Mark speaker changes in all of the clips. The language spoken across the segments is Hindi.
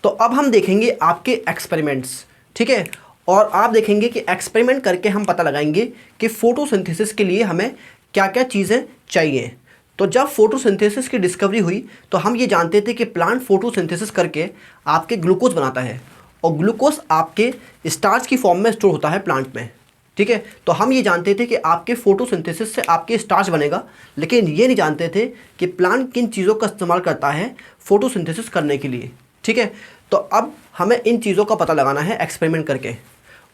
Speaker 1: तो अब हम देखेंगे आपके एक्सपेरिमेंट्स, ठीक है। और आप देखेंगे कि एक्सपेरिमेंट करके हम पता लगाएंगे कि फोटोसिंथेसिस के लिए हमें क्या क्या चीज़ें चाहिए। तो जब फोटोसिंथेसिस की डिस्कवरी हुई तो हम ये जानते थे कि प्लांट फोटोसिंथेसिस करके आपके ग्लूकोज बनाता है, और ग्लूकोज आपके स्टार्च की फॉर्म में स्टोर होता है प्लांट में, ठीक है। तो हम ये जानते थे कि आपके फोटोसिंथेसिस से आपके स्टार्च बनेगा, लेकिन ये नहीं जानते थे कि प्लांट किन चीज़ों का इस्तेमाल करता है फोटोसिंथेसिस करने के लिए, ठीक है। तो अब हमें इन चीज़ों का पता लगाना है एक्सपेरिमेंट करके,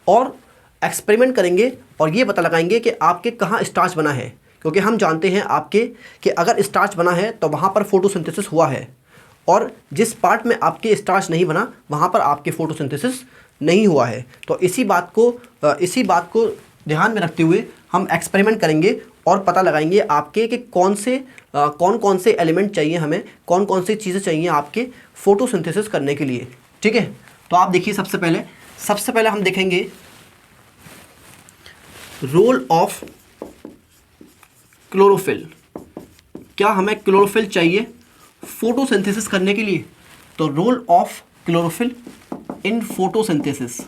Speaker 1: और एक्सपेरिमेंट करेंगे और ये पता लगाएंगे कि आपके कहाँ स्टार्च बना है, क्योंकि हम जानते हैं आपके कि अगर स्टार्च बना है तो वहाँ पर फोटोसिंथेसिस हुआ है, और जिस पार्ट में आपके स्टार्च नहीं बना वहाँ पर आपके फोटोसिंथेसिस नहीं हुआ है। तो इसी बात को ध्यान में रखते हुए हम एक्सपेरिमेंट करेंगे और पता लगाएंगे आपके कि कौन कौन से एलिमेंट चाहिए हमें, कौन कौन सी चीज़ें चाहिए आपके फोटोसिंथेसिस करने के लिए, ठीक है। तो आप देखिए, सबसे पहले हम देखेंगे रोल ऑफ क्लोरोफिल। क्या हमें क्लोरोफिल चाहिए फोटोसिंथेसिस करने के लिए? तो role of chlorophyll in photosynthesis.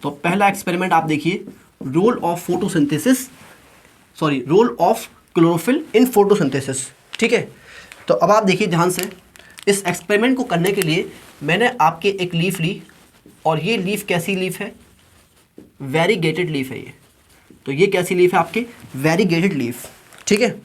Speaker 1: तो पहला एक्सपेरिमेंट आप देखिए, role of chlorophyll in photosynthesis, ठीक है। तो अब आप देखिए ध्यान से, इस एक्सपेरिमेंट को करने के लिए मैंने आपके एक लीफ ली, और ये लीफ कैसी लीफ है? वेरीगेटेड लीफ है ये। तो ये कैसी लीफ है आपकी? वेरीगेटेड लीफ, ठीक है।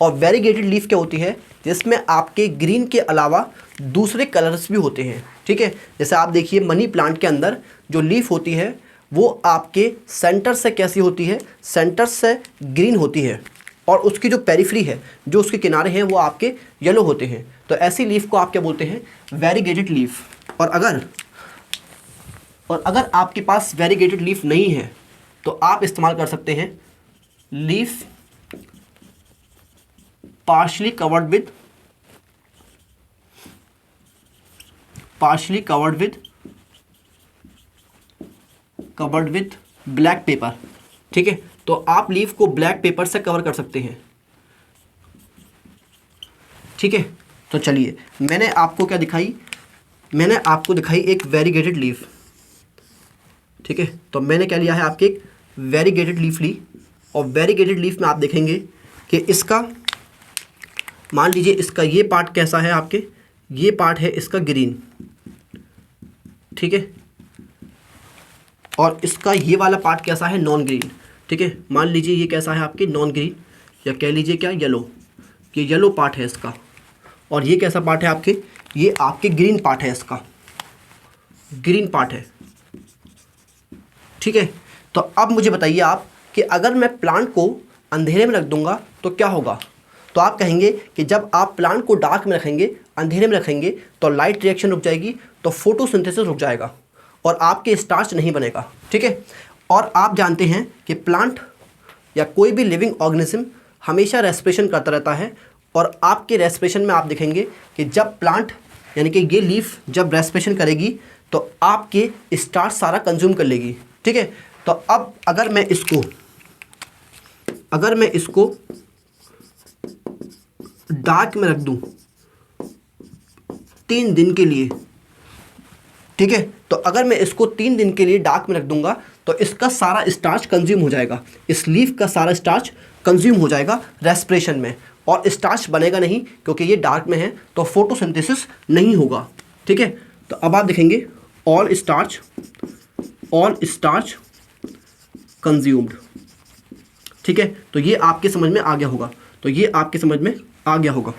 Speaker 1: और वेरीगेटेड लीफ क्या होती है? जिसमें आपके ग्रीन के अलावा दूसरे कलर्स भी होते हैं, ठीक है। जैसे आप देखिए मनी प्लांट के अंदर जो लीफ होती है वो आपके सेंटर से कैसी होती है? सेंटर से ग्रीन होती है, और उसकी जो पेरिफेरी है, जो उसके किनारे हैं, वो आपके येलो होते हैं। तो ऐसी लीफ को आप क्या बोलते हैं? Variegated leaf. और अगर आपके पास वेरीगेटेड लीफ नहीं है तो आप इस्तेमाल कर सकते हैं leaf partially covered with black pepper, ठीक है। तो आप लीफ को ब्लैक पेपर से कवर कर सकते हैं, ठीक है। तो चलिए, मैंने आपको क्या दिखाई? मैंने आपको दिखाई एक वेरीगेटेड लीफ, ठीक है। तो मैंने क्या लिया है? आपकी एक वेरीगेटेड लीफ ली, और वेरीगेटेड लीफ में आप देखेंगे कि इसका, मान लीजिए इसका ये पार्ट कैसा है आपके? ये पार्ट है इसका ग्रीन, ठीक है। और इसका ये वाला पार्ट कैसा है? नॉन ग्रीन, ठीक है। मान लीजिए ये कैसा है आपके? नॉन ग्रीन, या कह लीजिए क्या, येलो। ये येलो पार्ट है इसका। और ये कैसा पार्ट है आपके? ये आपके ग्रीन पार्ट है, इसका ग्रीन पार्ट है, ठीक है। तो अब मुझे बताइए आप कि अगर मैं प्लांट को अंधेरे में रख दूंगा तो क्या होगा? तो आप कहेंगे कि जब आप प्लांट को डार्क में रखेंगे, अंधेरे में रखेंगे, तो लाइट रिएक्शन रुक जाएगी, तो फोटोसिंथेसिस रुक जाएगा, और आपके स्टार्च नहीं बनेगा, ठीक है। और आप जानते हैं कि प्लांट या कोई भी लिविंग ऑर्गेनिज्म हमेशा रेस्पिरेशन करता रहता है, और आपके रेस्पिरेशन में आप देखेंगे कि जब प्लांट यानी कि ये लीफ जब रेस्पिरेशन करेगी तो आपके स्टार्च सारा कंज्यूम कर लेगी, ठीक है। तो अब अगर मैं इसको डार्क में रख दूं 3 दिन के लिए, ठीक है। तो अगर मैं इसको 3 दिन के लिए डार्क में रख दूंगा तो इसका सारा स्टार्च कंज्यूम हो जाएगा, इस लीफ का सारा स्टार्च कंज्यूम हो जाएगा रेस्पिरेशन में, और स्टार्च बनेगा नहीं, क्योंकि ये डार्क में है, तो फोटोसिंथेसिस नहीं होगा, ठीक है। तो अब आप देखेंगे ऑल स्टार्च कंज्यूम्ड, ठीक है। तो ये आपके समझ में आ गया होगा।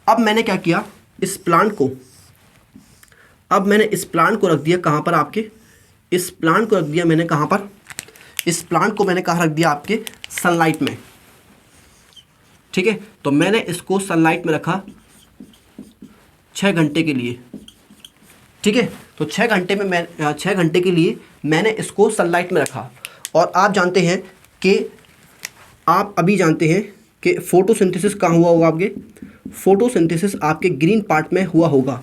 Speaker 1: अब मैंने क्या किया? इस प्लांट को रख दिया कहाँ पर आपके? इस प्लांट को रख दिया मैंने कहाँ पर? इस प्लांट को मैंने कहाँ रख दिया? आपके सनलाइट में, ठीक है। तो मैंने इसको सनलाइट में रखा 6 घंटे के लिए, ठीक है। तो 6 घंटे के लिए मैंने इसको सनलाइट में रखा, और आप अभी जानते हैं कि फोटोसिंथेसिस कहाँ हुआ होगा? आपके फोटोसिंथेसिस आपके ग्रीन पार्ट में हुआ होगा,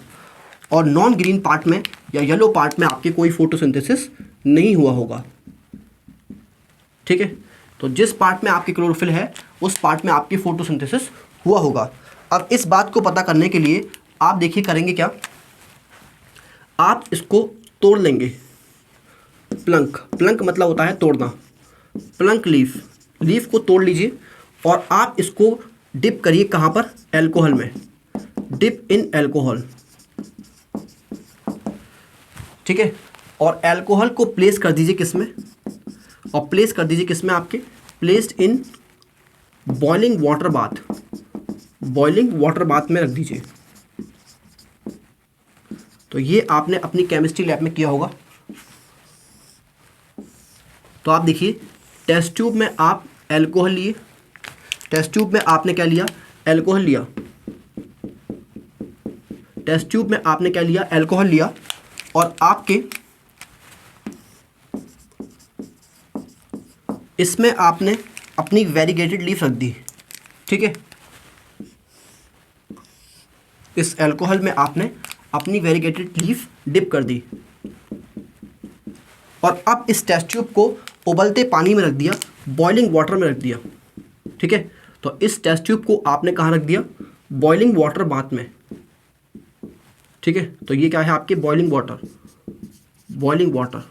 Speaker 1: और नॉन ग्रीन पार्ट में या येलो पार्ट में आपके कोई फोटोसिंथेसिस नहीं हुआ होगा, ठीक है। तो जिस पार्ट में आपकी क्लोरोफिल है उस पार्ट में आपकी फोटोसिंथेसिस हुआ होगा। अब इस बात को पता करने के लिए आप देखिए करेंगे क्या? आप इसको तोड़ लेंगे। प्लंक, प्लंक मतलब होता है तोड़ना। प्लंक लीफ को तोड़ लीजिए और आप इसको डिप करिए कहाँ पर, एल्कोहल में। डिप इन एल्कोहल, ठीक है। और एल्कोहल को प्लेस कर दीजिए किस में, और प्लेस कर दीजिए किस में, आपके placed in boiling water bath, boiling water bath में रख दीजिए। तो ये आपने अपनी केमिस्ट्री लैब में किया होगा। तो आप देखिए, टेस्ट ट्यूब में आप एल्कोहल लिए, टेस्ट ट्यूब में आपने क्या लिया, एल्कोहल लिया। टेस्ट ट्यूब में आपने क्या लिया, एल्कोहल लिया, और आपके इसमें आपने अपनी वेरीगेटेड लीफ रख दी, ठीक है। इस एल्कोहल में आपने अपनी वेरीगेटेड लीफ डिप कर दी, और अब इस टेस्ट ट्यूब को उबलते पानी में रख दिया, बॉइलिंग वाटर में रख दिया, ठीक है। तो इस टेस्ट ट्यूब को आपने कहाँ रख दिया, बॉइलिंग वाटर बाथ में, ठीक है। तो ये क्या है आपके, बॉइलिंग वाटर, बॉइलिंग वाटर।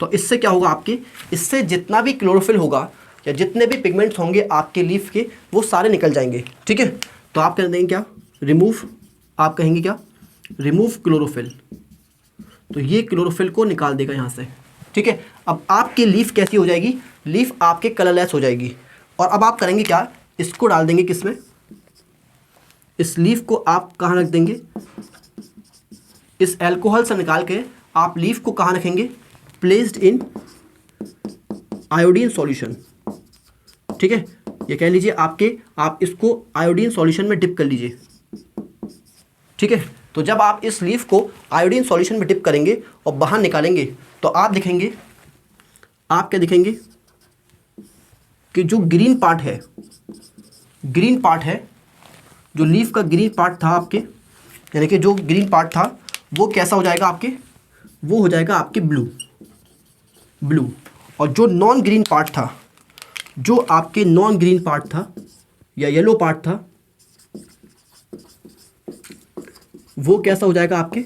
Speaker 1: तो इससे क्या होगा आपके, इससे जितना भी क्लोरोफिल होगा या जितने भी पिगमेंट्स होंगे आपके लीफ के, वो सारे निकल जाएंगे, ठीक है। तो आप कह देंगे क्या, रिमूव, आप कहेंगे क्या, रिमूव क्लोरोफिल। तो ये क्लोरोफिल को निकाल देगा यहाँ से, ठीक है। अब आपकी लीफ कैसी हो जाएगी, लीफ आपके कलरलेस हो जाएगी। और अब आप करेंगे क्या, इसको डाल देंगे किस में, इस लीफ को आप कहाँ रख देंगे, इस एल्कोहल से निकाल के आप लीफ को कहाँ रखेंगे, प्लेस्ड इन आयोडीन सॉल्यूशन, ठीक है। ये कह लीजिए आपके, आप इसको आयोडीन सॉल्यूशन में डिप कर लीजिए, ठीक है। तो जब आप इस लीफ को आयोडीन सॉल्यूशन में डिप करेंगे और बाहर निकालेंगे, तो आप दिखेंगे, आप क्या दिखेंगे कि जो ग्रीन पार्ट है, ग्रीन पार्ट है, जो लीफ का ग्रीन पार्ट था आपके, यानी कि जो ग्रीन पार्ट था वो कैसा हो जाएगा आपके, वो हो जाएगा आपके ब्लू, ब्लू। और जो नॉन ग्रीन पार्ट था, जो आपके नॉन ग्रीन पार्ट था या येलो पार्ट था, वो कैसा हो जाएगा आपके,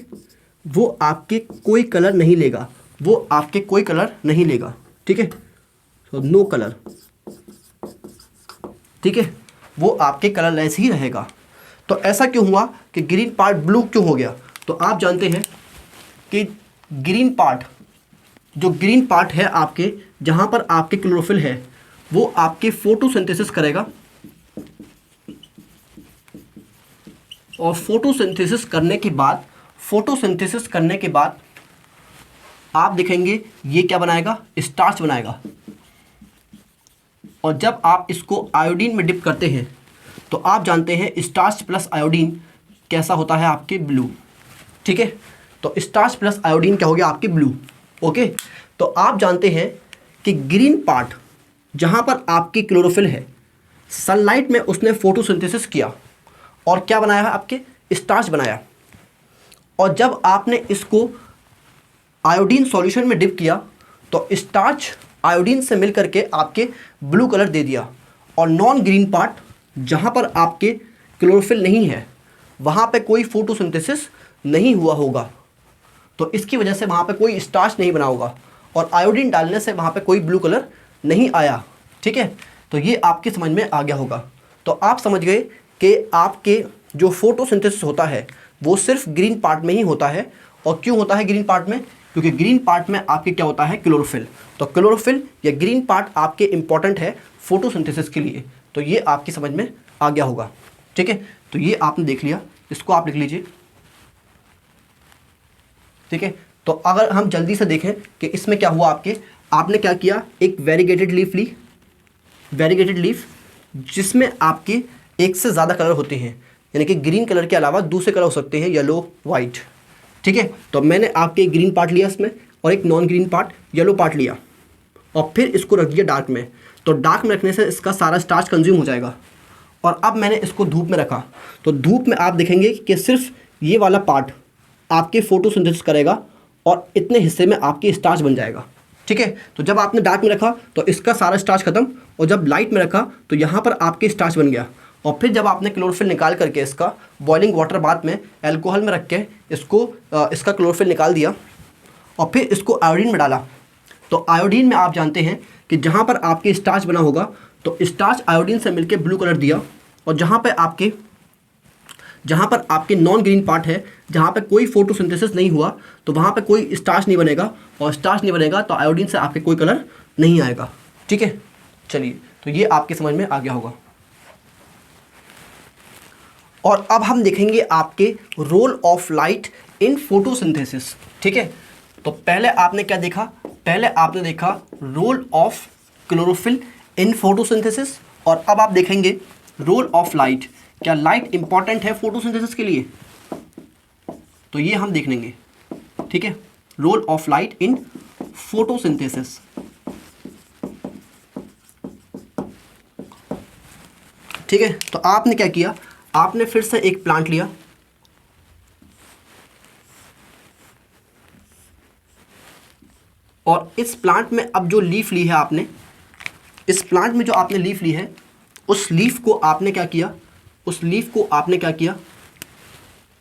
Speaker 1: वो आपके कोई कलर नहीं लेगा, वो आपके कोई कलर नहीं लेगा, ठीक है। तो नो कलर, ठीक है, वो आपके कलरलेस ही रहेगा। तो ऐसा क्यों हुआ कि ग्रीन पार्ट ब्लू क्यों हो गया, तो आप जानते हैं कि ग्रीन पार्ट, जो ग्रीन पार्ट है आपके, जहाँ पर आपके क्लोरोफिल है, वो आपके फोटोसिंथेसिस करेगा, और फोटोसिंथेसिस करने के बाद, फोटोसिंथेसिस करने के बाद आप देखेंगे ये क्या बनाएगा, स्टार्च बनाएगा। और जब आप इसको आयोडीन में डिप करते हैं, तो आप जानते हैं स्टार्च प्लस आयोडीन कैसा होता है आपके, ब्लू, ठीक है। तो स्टार्च प्लस आयोडीन क्या हो गया आपके, ब्लू, ओके। तो आप जानते हैं कि ग्रीन पार्ट जहाँ पर आपकी क्लोरोफिल है, सनलाइट में उसने फोटोसिंथेसिस किया और क्या बनाया है आपके, स्टार्च बनाया। और जब आपने इसको आयोडीन सॉल्यूशन में डिप किया, तो स्टार्च आयोडीन से मिल करके आपके ब्लू कलर दे दिया। और नॉन ग्रीन पार्ट, जहाँ पर आपके क्लोरोफिल नहीं है, वहाँ पे कोई फोटोसिंथेसिस नहीं हुआ होगा, तो इसकी वजह से वहाँ पे कोई स्टार्च नहीं बना होगा, और आयोडीन डालने से वहाँ पे कोई ब्लू कलर नहीं आया, ठीक है। तो ये आपकी समझ में आ गया होगा। तो आप समझ गए कि आपके जो फोटोसिंथेसिस होता है वो सिर्फ ग्रीन पार्ट में ही होता है। और क्यों होता है ग्रीन पार्ट में, क्योंकि ग्रीन पार्ट में आपके क्या होता है, क्लोरोफिल। तो क्लोरोफिल या ग्रीन पार्ट आपके इंपॉर्टेंट है फोटोसिंथेसिस के लिए। तो ये आपकी समझ में आ गया होगा, ठीक है। तो ये आपने देख लिया, इसको आप लिख लीजिए, ठीक है। तो अगर हम जल्दी से देखें कि इसमें क्या हुआ आपके, आपने क्या किया, एक वेरीगेटेड लीफ ली, वेरीगेटेड लीफ जिसमें आपके एक से ज़्यादा कलर होते हैं, यानी कि ग्रीन कलर के अलावा दूसरे कलर हो सकते हैं, येलो, वाइट, ठीक है। तो मैंने आपके एक ग्रीन पार्ट लिया इसमें और एक non green part, yellow part लिया, और फिर इसको रख दिया डार्क में। तो डार्क में रखने से इसका सारा स्टार्च कंज्यूम हो जाएगा। और अब मैंने इसको धूप में रखा, तो धूप में आप देखेंगे कि सिर्फ ये वाला पार्ट आपके फोटोसिंथेसिस करेगा और इतने हिस्से में आपकी स्टार्च बन जाएगा, ठीक है। तो जब आपने डार्क में रखा तो इसका सारा स्टार्च खत्म, और जब लाइट में रखा तो यहाँ पर आपके स्टार्च बन गया, और फिर जब आपने क्लोरोफिल निकाल करके इसका बॉइलिंग वाटर बाथ में एल्कोहल में रख के इसको इसका क्लोरोफिल निकाल दिया और फिर इसको आयोडीन में डाला, तो आयोडीन में आप जानते हैं कि जहाँ पर आपके स्टार्च बना होगा तो स्टार्च आयोडीन से मिलकर ब्लू कलर दिया, और जहाँ पर आपके नॉन ग्रीन पार्ट है, जहाँ पे कोई फोटोसिंथेसिस नहीं हुआ, तो वहाँ पे कोई स्टार्च नहीं बनेगा, और स्टार्च नहीं बनेगा तो आयोडीन से आपके कोई कलर नहीं आएगा। ठीक है, चलिए, तो ये आपके समझ में आ गया होगा। और अब हम देखेंगे आपके role of light in photosynthesis. ठीक है, तो पहले आपने क्या देखा? पहले आपने देखा role of chlorophyll in photosynthesis, और अब आप देखेंगे रोल ऑफ लाइट। क्या लाइट इंपॉर्टेंट है फोटोसिंथेसिस के लिए? तो ये हम देख लेंगे। ठीक है, role of light in photosynthesis. ठीक है, तो आपने क्या किया? आपने फिर से एक प्लांट लिया, और इस प्लांट में अब जो लीफ ली है आपने, इस प्लांट में जो आपने लीफ ली है, उस लीफ को आपने क्या किया? उस लीफ को आपने क्या किया?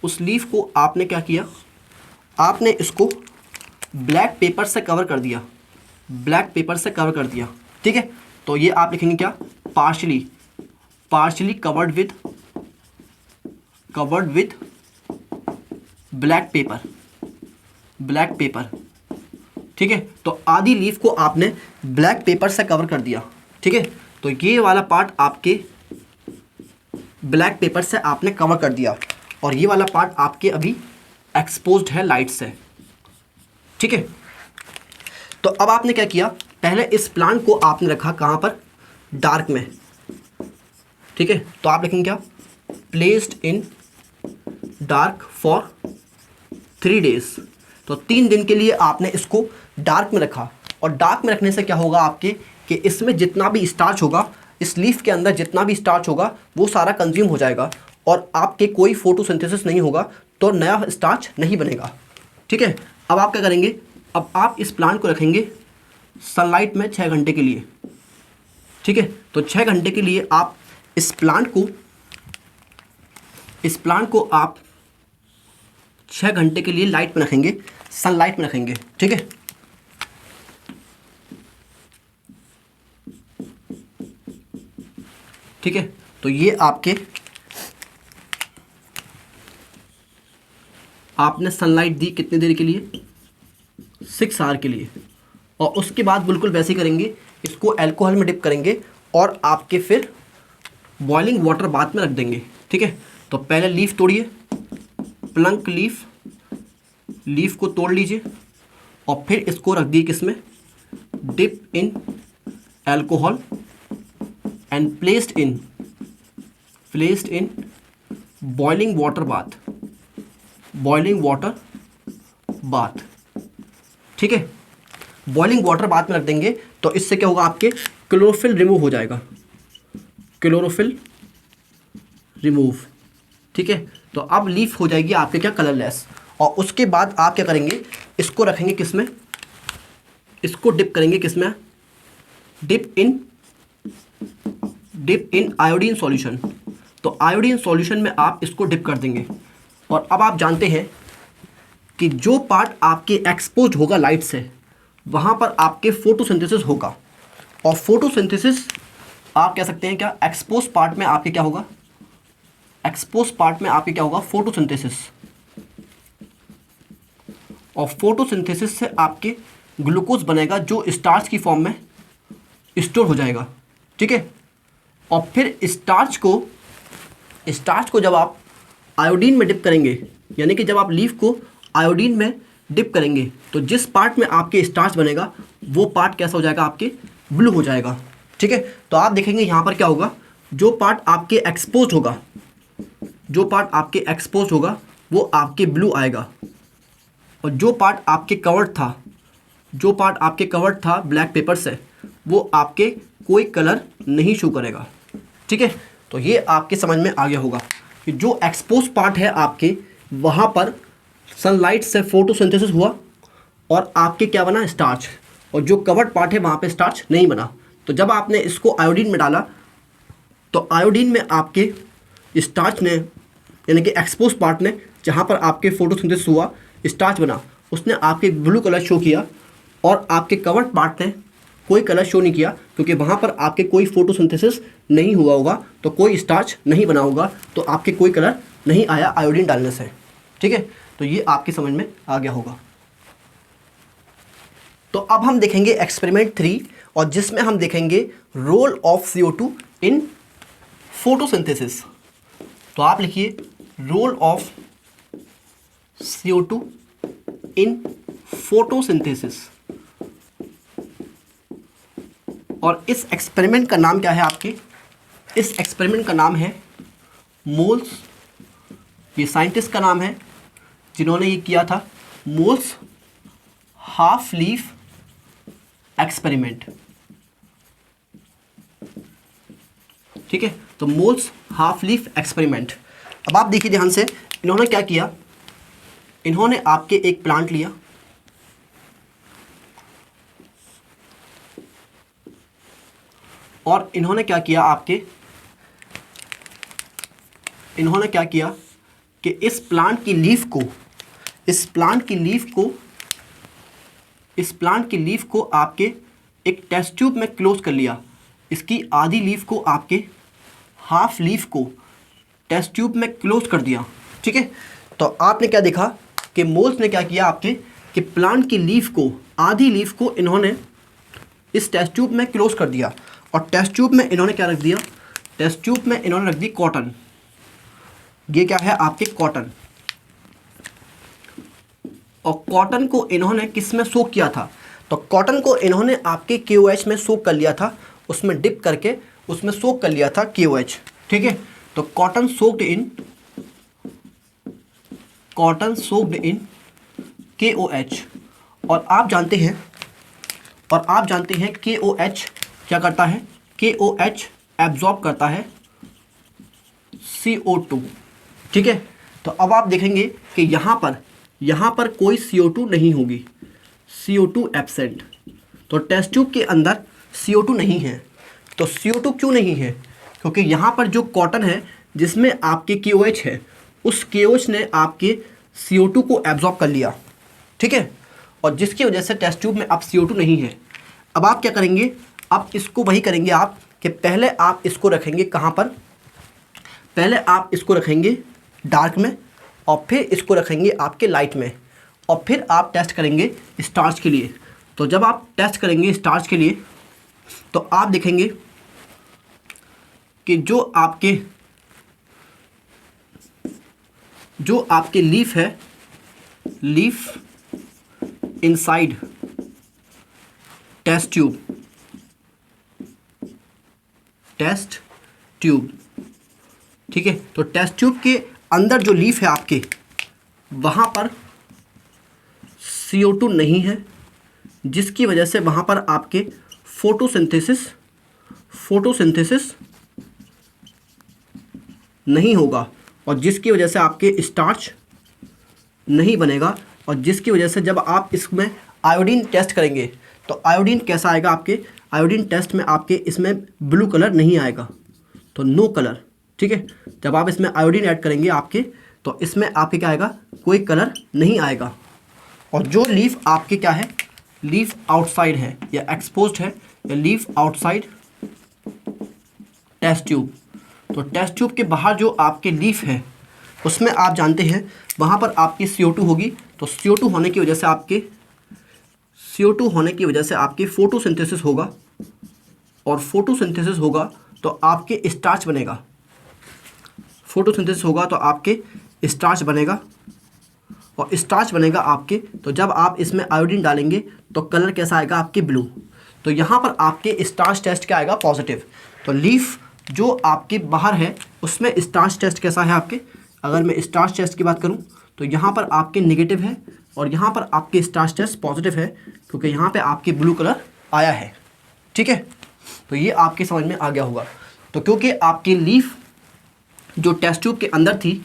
Speaker 1: उस लीफ को आपने क्या किया? आपने इसको ब्लैक पेपर से कवर कर दिया, ब्लैक पेपर से कवर कर दिया। ठीक है, तो ये आप लिखेंगे क्या? Partially covered with black pepper. ठीक है, तो आधी लीफ को आपने ब्लैक पेपर से कवर कर दिया। ठीक है, तो ये वाला पार्ट आपके ब्लैक पेपर से आपने कवर कर दिया, और ये वाला पार्ट आपके अभी एक्सपोज्ड है लाइट से। ठीक है, तो अब आपने क्या किया? पहले इस प्लांट को आपने रखा कहाँ पर? डार्क में। ठीक है, तो आप लिखेंगे क्या? Placed in dark for 3 days. तो 3 दिन के लिए आपने इसको डार्क में रखा, और डार्क में रखने से क्या होगा आपके कि इसमें जितना भी स्टार्च होगा, इस लीफ के अंदर जितना भी स्टार्च होगा वो सारा कंज्यूम हो जाएगा, और आपके कोई फोटोसिंथेसिस नहीं होगा, तो नया स्टार्च नहीं बनेगा। ठीक है, अब आप क्या करेंगे? अब आप इस प्लांट को रखेंगे सनलाइट में 6 घंटे के लिए। ठीक है, तो 6 घंटे के लिए आप इस प्लांट को आप 6 घंटे के लिए लाइट में रखेंगे, सनलाइट में रखेंगे। ठीक है, ठीक है, तो ये आपने सनलाइट दी कितनी देर के लिए? 6 आवर के लिए, और उसके बाद बिल्कुल वैसे ही करेंगे, इसको अल्कोहल में डिप करेंगे और आपके फिर बॉइलिंग वाटर बाथ में रख देंगे। ठीक है, तो पहले लीफ तोड़िए, प्लंक लीफ को तोड़ लीजिए, और फिर इसको रख दिए किसमें? Dip in alcohol and placed in boiling water bath. ठीक है, बॉइलिंग वाटर बाथ में रख देंगे, तो इससे क्या होगा? आपके क्लोरोफिल रिमूव हो जाएगा, ठीक है, तो अब लीफ हो जाएगी आपके क्या? कलरलेस। और उसके बाद आप क्या करेंगे? इसको रखेंगे किसमें? इसको डिप करेंगे किसमें? Dip in iodine solution. तो आयोडीन सॉल्यूशन में आप इसको डिप कर देंगे, और अब आप जानते हैं कि जो पार्ट आपके एक्सपोज होगा लाइट से, वहाँ पर आपके फोटोसिंथेसिस होगा, और फोटोसिंथेसिस आप कह सकते हैं क्या? एक्सपोज पार्ट में आपके क्या होगा? फोटोसिंथेसिस, और फोटोसिंथेसिस से आपके ग्लूकोज बनेगा जो स्टार्च की फॉर्म में स्टोर हो जाएगा। ठीक है, और फिर स्टार्च को जब आप आयोडीन में डिप करेंगे, यानी कि जब आप लीफ को आयोडीन में डिप करेंगे, तो जिस पार्ट में आपके स्टार्च बनेगा वो पार्ट कैसा हो जाएगा? आपके ब्लू हो जाएगा। ठीक है, तो आप देखेंगे यहाँ पर क्या होगा? जो पार्ट आपके एक्सपोज होगा वो आपके ब्लू आएगा, और जो पार्ट आपके कवर्ड था ब्लैक पेपर से, वो आपके कोई कलर नहीं शो करेगा। ठीक है, तो ये आपके समझ में आ गया होगा कि जो एक्सपोज पार्ट है आपके, वहाँ पर सनलाइट से फोटोसिंथेसिस हुआ और आपके क्या बना? स्टार्च। और जो कवर्ड पार्ट है वहाँ पे स्टार्च नहीं बना। तो जब आपने इसको आयोडीन में डाला तो आयोडीन में आपके स्टार्च ने, यानी कि एक्सपोज पार्ट ने, जहाँ पर आपके फोटोसिंथेसिस हुआ, स्टार्च बना, उसने आपके ब्लू कलर शो किया, और आपके कवर्ड पार्ट ने कोई कलर शो नहीं किया, क्योंकि वहाँ पर आपके कोई फोटोसिंथेसिस नहीं हुआ होगा, तो कोई स्टार्च नहीं बना होगा, तो आपके कोई कलर नहीं आया आयोडीन डालने से। ठीक है, तो ये आपकी समझ में आ गया होगा। तो अब हम देखेंगे एक्सपेरिमेंट 3, और जिसमें हम देखेंगे role of CO2 in photosynthesis. तो आप लिखिए role of CO2 in photosynthesis. और इस एक्सपेरिमेंट का नाम क्या है आपके? इस एक्सपेरिमेंट का नाम है मोल्स, ये साइंटिस्ट का नाम है जिन्होंने ये किया था, मोल्स हाफ लीफ एक्सपेरिमेंट। ठीक है, तो मोल्स हाफ लीफ एक्सपेरिमेंट। अब आप देखिए ध्यान से, इन्होंने क्या किया, इन्होंने आपके एक प्लांट लिया, और इन्होंने क्या किया आपके, इन्होंने क्या किया कि इस प्लांट की लीफ को, इस प्लांट की लीफ को आपके एक टेस्ट ट्यूब में क्लोज कर लिया। इसकी आधी लीफ को, आपके हाफ लीफ को टेस्ट ट्यूब में क्लोज कर दिया। ठीक है, तो आपने क्या देखा कि मोल्स ने क्या किया आपके, कि प्लांट की लीफ को, आधी लीफ को इन्होंने इस टेस्ट ट्यूब में क्लोज कर दिया, और टेस्ट ट्यूब में इन्होंने क्या रख दिया, टेस्ट ट्यूब में इन्होंने रख दी कॉटन। ये क्या है आपके, कॉटन। और कॉटन को इन्होंने किस में सोक किया था, तो कॉटन को इन्होंने आपके KOH में सोक कर लिया था, उसमें डिप करके उसमें सोक कर लिया था KOH। ठीक है, तो कॉटन सोक्ड इन KOH। और आप जानते हैं KOH क्या करता है, KOH एब्जॉर्ब करता है CO2। ठीक है, तो अब आप देखेंगे कि यहाँ पर कोई CO2 नहीं होगी, CO2 एब्सेंट। तो टेस्ट ट्यूब के अंदर CO2 नहीं है। तो CO2 क्यों नहीं है, क्योंकि यहाँ पर जो कॉटन है जिसमें आपके KOH है, उस KOH ने आपके CO2 को एब्जॉर्ब कर लिया। ठीक है, और जिसकी वजह से टेस्ट ट्यूब में अब CO2 नहीं है। अब आप क्या करेंगे, अब इसको वही करेंगे आप कि पहले आप इसको रखेंगे कहाँ पर, पहले आप इसको रखेंगे डार्क में, और फिर इसको रखेंगे आपके लाइट में, और फिर आप टेस्ट करेंगे स्टार्च के लिए। तो जब आप टेस्ट करेंगे स्टार्च के लिए, तो आप देखेंगे कि जो आपके लीफ है, लीफ इनसाइड टेस्ट ट्यूब। ठीक है, तो टेस्ट ट्यूब के अंदर जो लीफ है आपके, वहाँ पर CO2 नहीं है, जिसकी वजह से वहाँ पर आपके फोटोसिंथेसिस नहीं होगा, और जिसकी वजह से आपके स्टार्च नहीं बनेगा, और जिसकी वजह से जब आप इसमें आयोडीन टेस्ट करेंगे, तो आयोडीन कैसा आएगा आपके, आयोडीन टेस्ट में आपके इसमें ब्लू कलर नहीं आएगा, तो नो कलर। ठीक है, जब आप इसमें आयोडीन ऐड करेंगे आपके, तो इसमें आपके क्या आएगा, कोई कलर नहीं आएगा। और जो लीफ आपके क्या है, लीफ आउटसाइड है या एक्सपोज्ड है, या लीफ आउटसाइड टेस्ट ट्यूब, तो टेस्ट ट्यूब के बाहर जो आपके लीफ है, उसमें आप जानते हैं वहाँ पर आपकी CO2 होगी। तो CO2 होने की वजह से आपके फोटोसिंथेसिस होगा, और फोटोसिंथेसिस होगा तो आपके स्टार्च बनेगा, फोटोसिंथेसिस होगा तो आपके स्टार्च बनेगा, और स्टार्च बनेगा आपके। तो जब आप इसमें आयोडीन डालेंगे तो कलर कैसा आएगा आपके, ब्लू। तो यहाँ पर आपके स्टार्च टेस्ट क्या आएगा, पॉजिटिव। तो लीफ जो आपके बाहर है उसमें स्टार्च टेस्ट कैसा है आपके, अगर मैं स्टार्च टेस्ट की बात करूँ तो यहाँ पर आपके नेगेटिव है, और यहाँ पर आपके स्टार्च टेस्ट पॉजिटिव है, क्योंकि यहाँ पे आपके ब्लू कलर आया है। ठीक है, तो ये आपके समझ में आ गया होगा। तो क्योंकि आपकी लीफ जो टेस्ट ट्यूब के अंदर थी,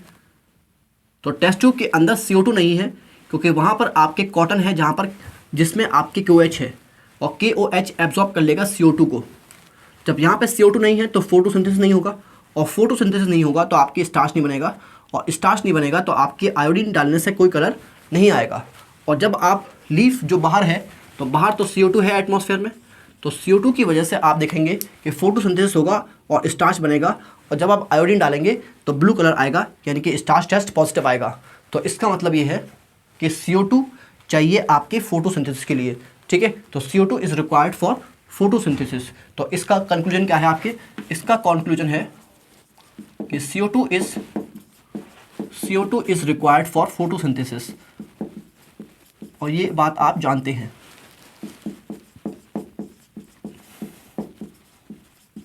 Speaker 1: तो टेस्ट ट्यूब के अंदर CO2 नहीं है, क्योंकि वहाँ पर आपके कॉटन है जिसमें आपके KOH है, और KOH एब्जॉर्ब कर लेगा CO2 को। जब यहाँ पे CO2 नहीं है तो फोटोसिंथेसिस नहीं होगा, और फोटोसिंथेसिस नहीं होगा तो आपकी स्टार्च नहीं बनेगा, और स्टार्च नहीं बनेगा तो आपके आयोडीन डालने से कोई कलर नहीं आएगा। और जब आप लीफ जो बाहर है, तो बाहर तो CO2 है एटमॉस्फेयर में, तो CO2 की वजह से आप देखेंगे कि फोटोसिंथेसिस होगा और स्टार्च बनेगा, और जब आप आयोडीन डालेंगे तो ब्लू कलर आएगा, यानी कि स्टार्च टेस्ट पॉजिटिव आएगा। तो इसका मतलब ये है कि CO2 चाहिए आपके फोटोसिंथेसिस के लिए, ठीक है। तो CO2 is required for photosynthesis. तो इसका कंक्लूजन क्या है आपके, इसका कंक्लूजन है कि CO2 is required for photosynthesis, और ये बात आप जानते हैं,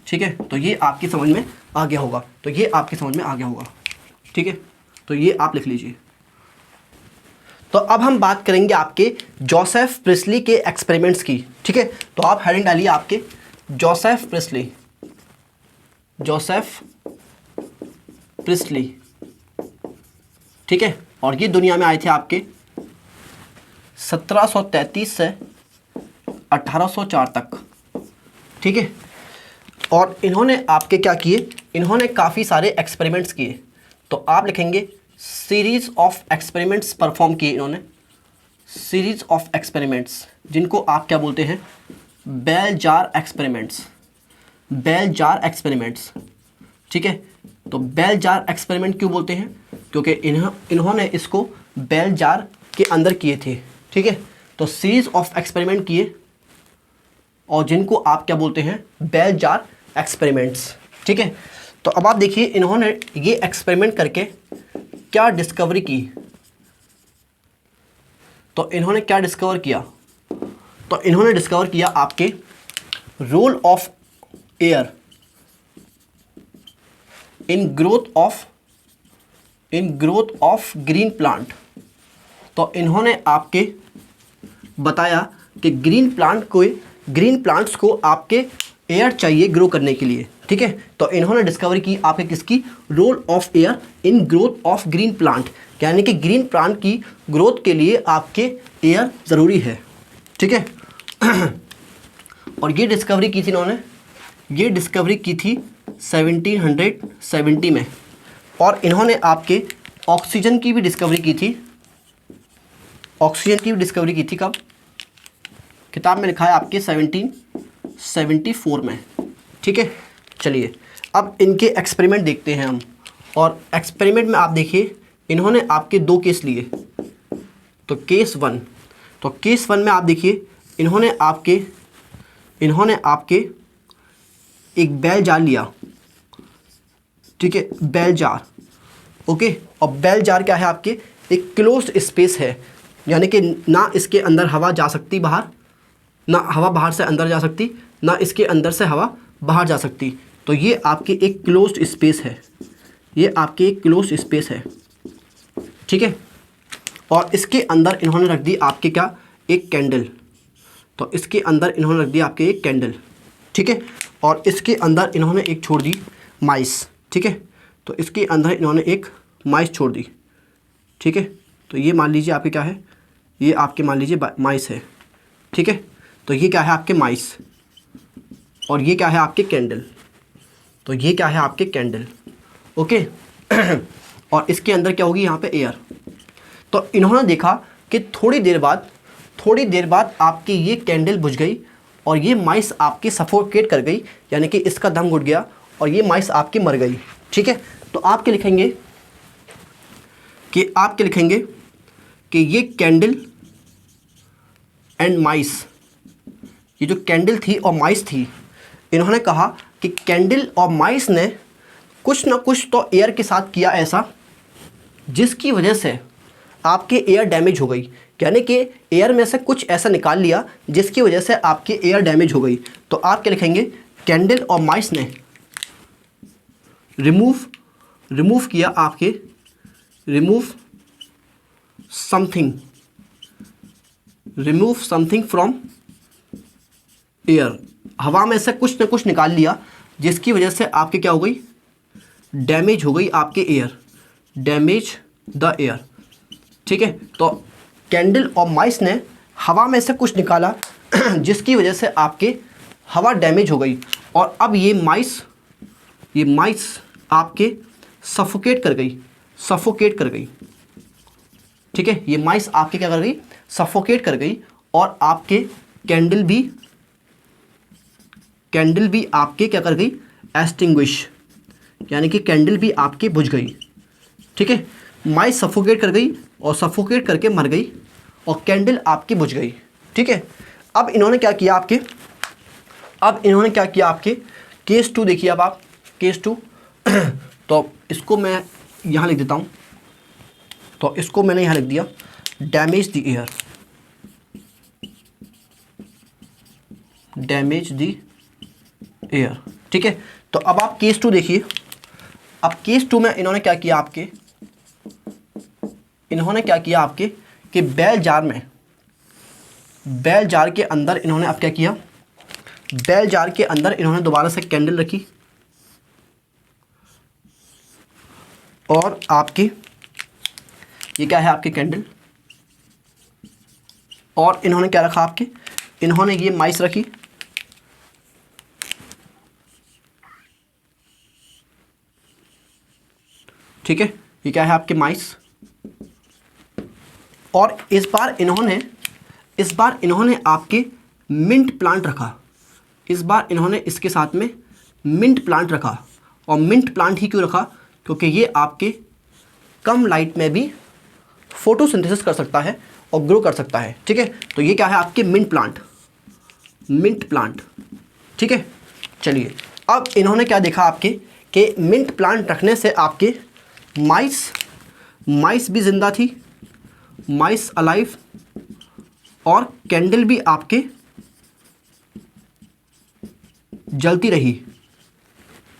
Speaker 1: ठीक है। तो ये आपकी समझ में आ गया होगा, तो ये आपकी समझ में आ गया होगा, ठीक है। तो ये आप लिख लीजिए। तो अब हम बात करेंगे आपके जोसेफ प्रिस्ली के एक्सपेरिमेंट्स की, ठीक है। तो आप हेडिंग डालिए आपके जोसेफ प्रिस्ली, ठीक है। और ये दुनिया में आए थे आपके 1733 से 1804 तक, ठीक है। और इन्होंने आपके क्या किए, इन्होंने काफ़ी सारे एक्सपेरिमेंट्स किए। तो आप लिखेंगे सीरीज ऑफ एक्सपेरिमेंट्स परफॉर्म किए इन्होंने, सीरीज ऑफ एक्सपेरिमेंट्स, जिनको आप क्या बोलते हैं, बेल जार एक्सपेरिमेंट्स, ठीक है। तो बेल जार एक्सपेरिमेंट क्यों बोलते हैं, क्योंकि इन्होंने इसको बेल जार के अंदर किए थे, ठीक है। तो सीरीज ऑफ एक्सपेरिमेंट किए, और जिनको आप क्या बोलते हैं, बेल जार एक्सपेरिमेंट्स, ठीक है। तो अब आप देखिए इन्होंने ये एक्सपेरिमेंट करके क्या डिस्कवरी की। तो इन्होंने क्या डिस्कवर किया, तो इन्होंने डिस्कवर किया आपके role of air in growth of green plant. तो इन्होंने आपके बताया कि ग्रीन प्लांट्स को आपके एयर चाहिए ग्रो करने के लिए, ठीक है। तो इन्होंने डिस्कवरी की आपके किसकी, role of air in growth of green plant, यानी कि ग्रीन प्लांट की ग्रोथ के लिए आपके एयर ज़रूरी है, ठीक है। और ये डिस्कवरी की थी इन्होंने, ये डिस्कवरी की थी 1770 में। और इन्होंने आपके ऑक्सीजन की भी डिस्कवरी की थी, ऑक्सीजन की भी डिस्कवरी की थी कब, किताब में लिखा है आपके 1774 में, ठीक है। चलिए अब इनके एक्सपेरिमेंट देखते हैं हम। और एक्सपेरिमेंट में आप देखिए इन्होंने आपके 2 केस लिए। तो केस 1 में आप देखिए इन्होंने आपके एक बेल जार लिया, ठीक है, बेल जार, ओके। और बेल जार क्या है आपके, एक क्लोज्ड स्पेस है, यानी कि ना इसके अंदर हवा जा सकती बाहर, ना हवा बाहर से अंदर जा सकती, ना इसके अंदर से हवा बाहर जा सकती। तो ये आपकी एक क्लोज्ड स्पेस है, ये आपकी एक क्लोज्ड स्पेस है, ठीक है। और इसके अंदर इन्होंने रख दी आपके क्या, एक कैंडल। तो इसके अंदर इन्होंने रख दिया आपके एक कैंडल, ठीक है। और इसके अंदर इन्होंने एक छोड़ दी माइस, ठीक है। तो इसके अंदर इन्होंने एक माइस छोड़ दी, ठीक है। तो ये मान लीजिए आपके क्या है, ये आपके मान लीजिए माइस है, ठीक है। तो ये क्या है आपके माइस, और ये क्या है आपके कैंडल। तो ये क्या है आपके कैंडल, ओके। और इसके अंदर क्या होगी यहाँ पे, एयर। तो इन्होंने देखा कि थोड़ी देर बाद आपकी ये कैंडल बुझ गई और ये माइस आपकी सफोकेट कर गई, यानी कि इसका दम घुट गया और ये माइस आपकी मर गई, ठीक है। तो आपके लिखेंगे कि ये कैंडल एंड माइस, ये जो कैंडल थी और माइस थी, इन्होंने कहा कि कैंडल और माइस ने कुछ ना कुछ तो एयर के साथ किया ऐसा, जिसकी वजह से आपके एयर डैमेज हो गई, यानी कि एयर में से कुछ ऐसा निकाल लिया जिसकी वजह से आपकी एयर डैमेज हो गई। तो आप क्या लिखेंगे, कैंडल और माइस ने रिमूव किया आपके, रिमूव समथिंग फ्रॉम एयर, हवा में से कुछ ना कुछ निकाल लिया जिसकी वजह से आपके क्या हो गई, डैमेज हो गई आपके एयर, डैमेज द एयर, ठीक है। तो कैंडल और माइस ने हवा में से कुछ निकाला जिसकी वजह से आपके हवा डैमेज हो गई, और अब ये माइस आपके सफोकेट कर गई, ठीक है। ये माइस आपके क्या कर गई, सफोकेट कर गई, और आपके कैंडल भी आपके क्या कर गई, एक्सटिंग्विश, यानी कि कैंडल भी आपकी बुझ गई, ठीक है। माइस सफोकेट कर गई और सफोकेट करके मर गई और कैंडल आपकी बुझ गई, ठीक है। अब इन्होंने क्या किया आपके, केस 2 देखिए। अब आप केस 2 तो इसको मैं यहाँ लिख देता हूँ, तो इसको मैंने यहाँ लिख दिया, डैमेज द एयर, ठीक है। तो अब आप केस 2 देखिए। अब केस 2 में इन्होंने क्या किया आपके कि बेल जार के अंदर इन्होंने अब क्या किया, बेल जार के अंदर इन्होंने दोबारा से कैंडल रखी, और आपके ये क्या है आपके कैंडल, और इन्होंने क्या रखा इन्होंने ये माइस रखी, ठीक है। ये क्या है आपके माइस, और इस बार इन्होंने आपके मिंट प्लांट रखा। इस बार इन्होंने इसके साथ में मिंट प्लांट रखा, और मिंट प्लांट ही क्यों रखा, क्योंकि ये आपके कम लाइट में भी फोटोसिंथेसिस कर सकता है और ग्रो कर सकता है, ठीक है। तो ये क्या है आपके मिंट प्लांट, ठीक है। चलिए, अब इन्होंने क्या देखा आपके कि मिंट प्लांट रखने से आपके माइस भी जिंदा थी, माइस अलाइव, और कैंडल भी आपके जलती रही,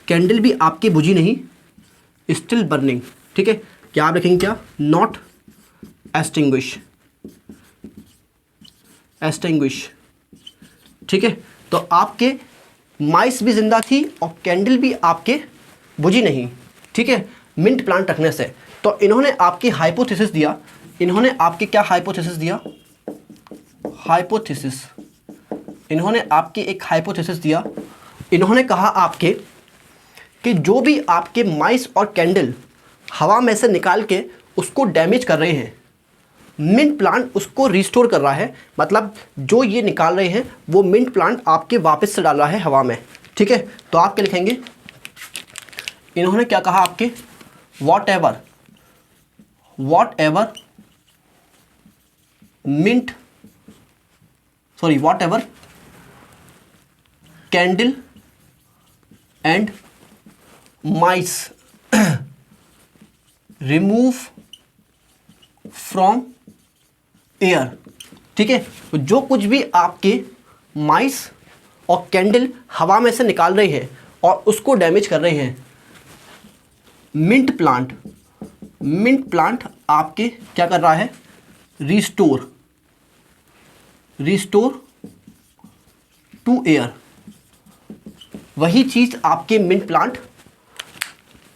Speaker 1: कैंडल भी आपकी बुझी नहीं, स्टिल बर्निंग, ठीक है। क्या आप लिखेंगे, क्या, नॉट एक्सटिंग्विश, ठीक है। तो आपके माइस भी जिंदा थी और कैंडल भी आपके बुझी नहीं, ठीक है, मिंट प्लांट रखने से। तो इन्होंने आपकी हाइपोथेसिस दिया, इन्होंने आपकी क्या हाइपोथेसिस दिया, इन्होंने आपकी एक हाइपोथेसिस दिया। इन्होंने कहा आपके कि जो भी आपके माइस और कैंडल हवा में से निकाल के उसको डैमेज कर रहे हैं, मिंट प्लांट उसको रिस्टोर कर रहा है। मतलब जो ये निकाल रहे हैं वो मिंट प्लांट आपके वापस से डाल रहा है हवा में, ठीक है। तो आप क्या लिखेंगे, इन्होंने क्या कहा आपके, what ever candle and mice remove from air, ठीक है। तो जो कुछ भी आपके माइस और कैंडल हवा में से निकाल रहे हैं और उसको डैमेज कर रहे हैं, मिंट प्लांट आपके क्या कर रहा है, रिस्टोर टू एयर। वही चीज आपके मिंट प्लांट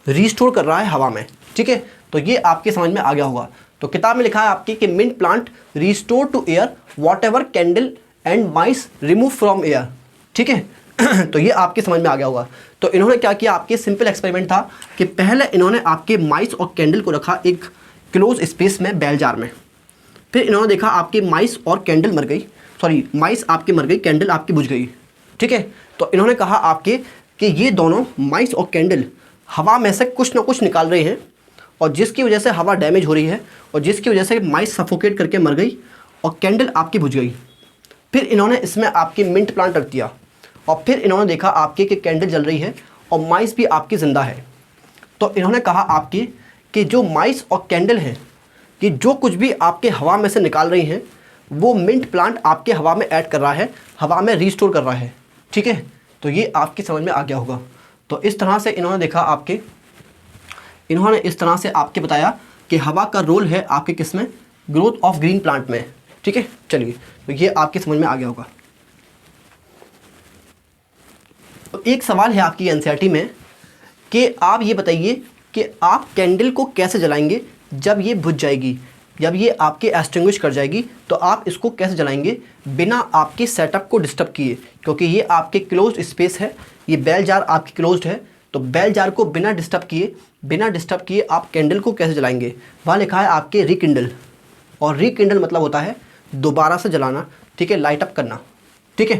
Speaker 1: रिस्टोर कर रहा है हवा में, ठीक है। तो ये आपके समझ में आ गया होगा। तो किताब में लिखा है आपके कि mint plant restore to air whatever candle and mice remove from air, ठीक है। तो ये आपके समझ में आ गया होगा। तो इन्होंने क्या किया, आपके सिंपल एक्सपेरिमेंट था कि पहले इन्होंने आपके माइस और कैंडल को रखा एक क्लोज स्पेस में, बेल जार में। फिर इन्होंने देखा आपके माइस और कैंडल मर गई, सॉरी माइस आपकी मर गई, कैंडल आपकी बुझ गई, ठीक है। तो इन्होंने कहा आपके कि ये दोनों माइस और कैंडल हवा में से कुछ ना कुछ निकाल रहे हैं, और जिसकी वजह से हवा डैमेज हो रही है, और जिसकी वजह से माइस सफोकेट करके मर गई और कैंडल आपकी बुझ गई। फिर इन्होंने इसमें आपकी मिंट प्लांट रख दिया, और फिर इन्होंने देखा आपके कि कैंडल जल रही है और माइस भी आपकी ज़िंदा है। तो इन्होंने कहा आपके कि जो माइस और कैंडल हैं, कि जो कुछ भी आपके हवा में से निकाल रही हैं, वो मिंट प्लांट आपके हवा में ऐड कर रहा है, हवा में रिस्टोर कर रहा है, ठीक है। तो ये आपकी समझ में आ गया होगा। तो इस तरह से इन्होंने देखा आपके, इन्होंने इस तरह से आपके बताया कि हवा का रोल है आपके किस में, ग्रोथ ऑफ ग्रीन प्लांट में, ठीक है। चलिए, तो ये आपके समझ में आ गया होगा। तो एक सवाल है आपकी एनसीईआरटी में कि आप ये बताइए कि आप कैंडल को कैसे जलाएंगे जब ये बुझ जाएगी, जब ये आपके एक्सटिंग्विश कर जाएगी, तो आप इसको कैसे जलाएंगे बिना आपके सेटअप को डिस्टर्ब किए, क्योंकि ये आपके क्लोज्ड स्पेस है, ये बेल जार आपकी क्लोज्ड है, तो बेल जार को बिना डिस्टर्ब किए आप कैंडल को कैसे जलाएंगे? वहाँ लिखा है आपके रिकिंडल, और रिकिंडल मतलब होता है दोबारा से जलाना, ठीक है, लाइट अप करना, ठीक है।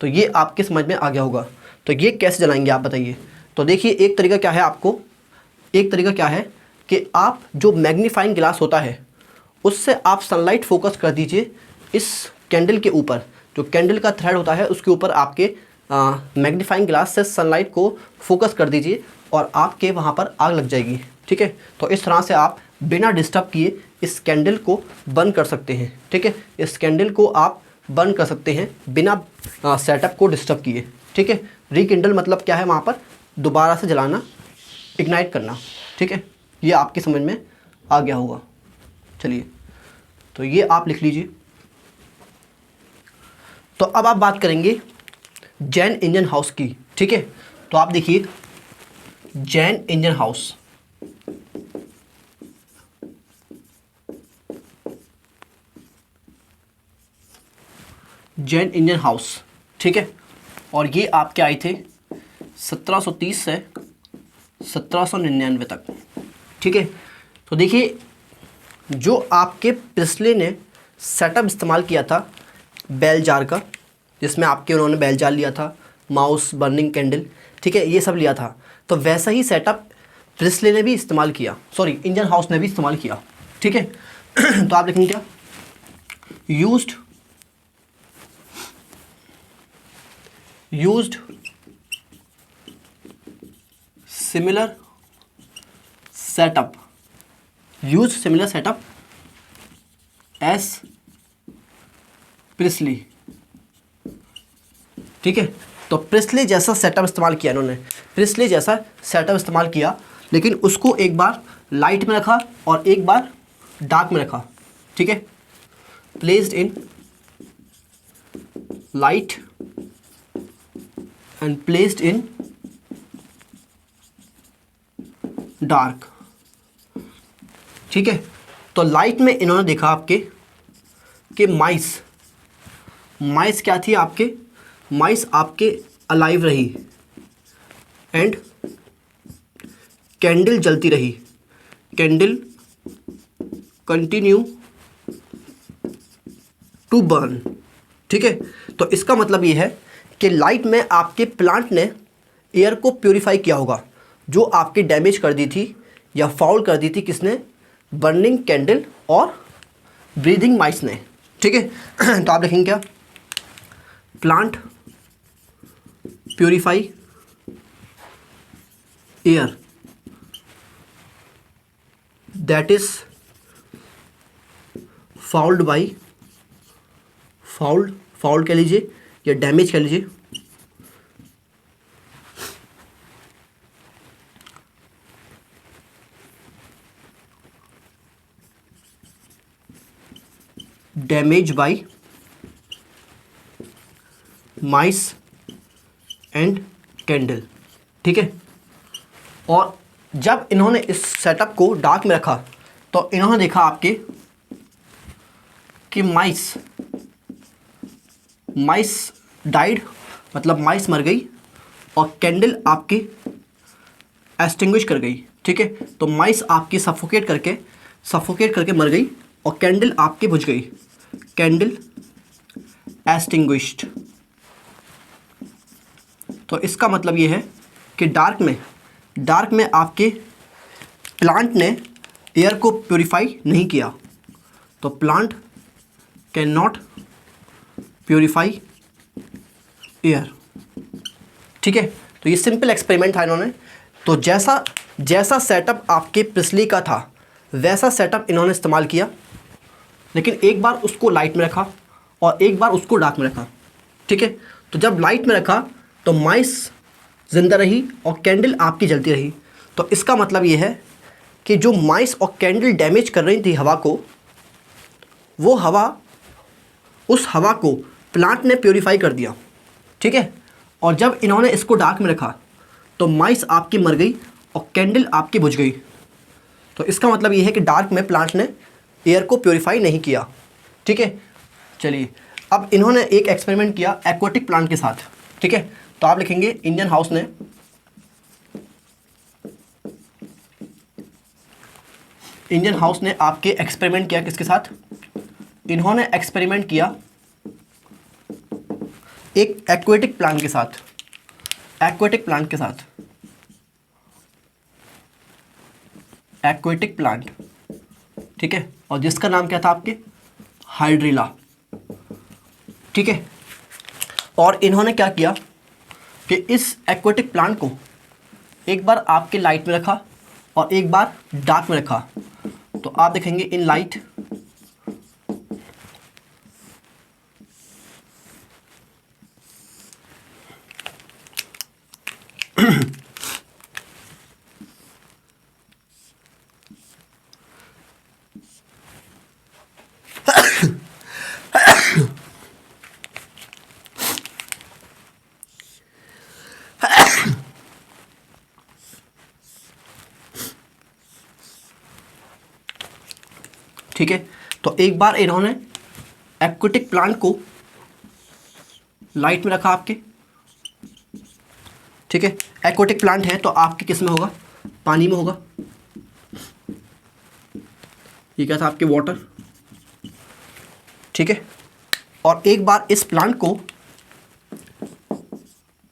Speaker 1: तो ये आपके समझ में आ गया होगा। तो ये कैसे जलाएंगे आप बताइए? तो देखिए एक तरीका क्या है कि आप जो मैग्नीफाइंग ग्लास होता है उससे आप सनलाइट फोकस कर दीजिए इस कैंडल के ऊपर, जो कैंडल का थ्रेड होता है उसके ऊपर आपके मैग्नीफाइंग ग्लास से सनलाइट को फोकस कर दीजिए और आपके वहाँ पर आग लग जाएगी, ठीक है। तो इस तरह से आप बिना डिस्टर्ब किए इस कैंडल को बंद कर सकते हैं, ठीक है। इस कैंडल को आप बंद कर सकते हैं बिना सेटअप को डिस्टर्ब किए, ठीक है। रिकिंडल मतलब क्या है? वहाँ पर दोबारा से जलाना, इग्नाइट करना, ठीक है। ये आपके समझ में आ गया होगा। चलिए, तो ये आप लिख लीजिए। तो अब आप बात करेंगे जैन इंजन हाउस की, ठीक है। तो आप देखिए Jain engine house, Jain engine house, ठीक है। और ये आपके आए थे 1730 से 1799 तक, ठीक है। तो देखिए जो आपके प्रिस्ले ने सेटअप इस्तेमाल किया था बेल जार का, जिसमें आपके उन्होंने बेल जार लिया था, माउस, बर्निंग कैंडल, ठीक है, ये सब लिया था, तो वैसा ही सेटअप प्रिस्ले ने भी इस्तेमाल किया, सॉरी इंजन हाउस ने भी इस्तेमाल किया, ठीक है। तो आप लिखेंगे क्या? Used similar setup S priestly, ठीक है। तो प्रिस्ले जैसा सेटअप इस्तेमाल किया इन्होंने, लेकिन उसको एक बार लाइट में रखा और एक बार डार्क में रखा, ठीक है। Placed in light and placed in dark, ठीक है। तो लाइट में इन्होंने देखा आपके कि माइस क्या थी आपके? माइस आपके अलाइव रही एंड कैंडल जलती रही, कैंडल कंटिन्यू टू बर्न, ठीक है। तो इसका मतलब ये है कि लाइट में आपके प्लांट ने एयर को प्यूरिफाई किया होगा, जो आपकी डैमेज कर दी थी या फाउल कर दी थी किसने? बर्निंग कैंडल और ब्रीदिंग माइस ने, ठीक है। तो आप देखेंगे क्या? Plant purify air that is fouled कह लीजिए या डैमेज कह लीजिए, damage by mice and candle, ठीक है। और जब इन्होंने इस सेटअप को डार्क में रखा तो इन्होंने देखा आपके कि माइस डाइड, मतलब माइस मर गई और कैंडल आपकी एक्सटिंग्विश कर गई, ठीक है। तो माइस आपकी सफोकेट करके मर गई और कैंडल आपकी बुझ गई, कैंडल एक्सटिंग्विश्ड। तो इसका मतलब ये है कि डार्क में आपके प्लांट ने एयर को प्यूरिफाई नहीं किया, तो plant can not purify air, ठीक है। तो ये सिंपल एक्सपेरिमेंट था इन्होंने। तो जैसा सेटअप आपके प्रिस्ली का था वैसा सेटअप इन्होंने इस्तेमाल किया, लेकिन एक बार उसको लाइट में रखा और एक बार उसको डार्क में रखा, ठीक है। तो जब लाइट में रखा तो माइस जिंदा रही और कैंडल आपकी जलती रही। तो इसका मतलब ये है कि जो माइस और कैंडल डैमेज कर रही थी हवा को, उस हवा को प्लांट ने प्यूरिफाई कर दिया, ठीक है। और जब इन्होंने इसको डार्क में रखा तो माइस आपकी मर गई और कैंडल आपकी बुझ गई। तो इसका मतलब ये है कि डार्क में प्लांट ने एयर को प्यूरिफाई नहीं किया, ठीक है। चलिए, अब इन्होंने एक एक्सपेरिमेंट किया एक्वाटिक प्लांट के साथ, ठीक है। तो आप लिखेंगे इंडियन हाउस ने आपके एक्सपेरिमेंट किया किसके साथ? इन्होंने एक्सपेरिमेंट किया एक एक्वेटिक प्लांट के साथ, एक्वेटिक प्लांट, ठीक है, और जिसका नाम क्या था आपके? हाइड्रिला, ठीक है। और इन्होंने क्या किया कि इस एक्वेटिक प्लांट को एक बार आपके लाइट में रखा और एक बार डार्क में रखा। तो आप देखेंगे इन लाइट ठीक है। तो एक बार इन्होंने एक्वेटिक प्लांट को लाइट में रखा आपके, ठीक है। एक्वेटिक प्लांट है तो आपके किस में होगा? पानी में होगा। ये क्या था आपके? वाटर, ठीक है। और एक बार इस प्लांट को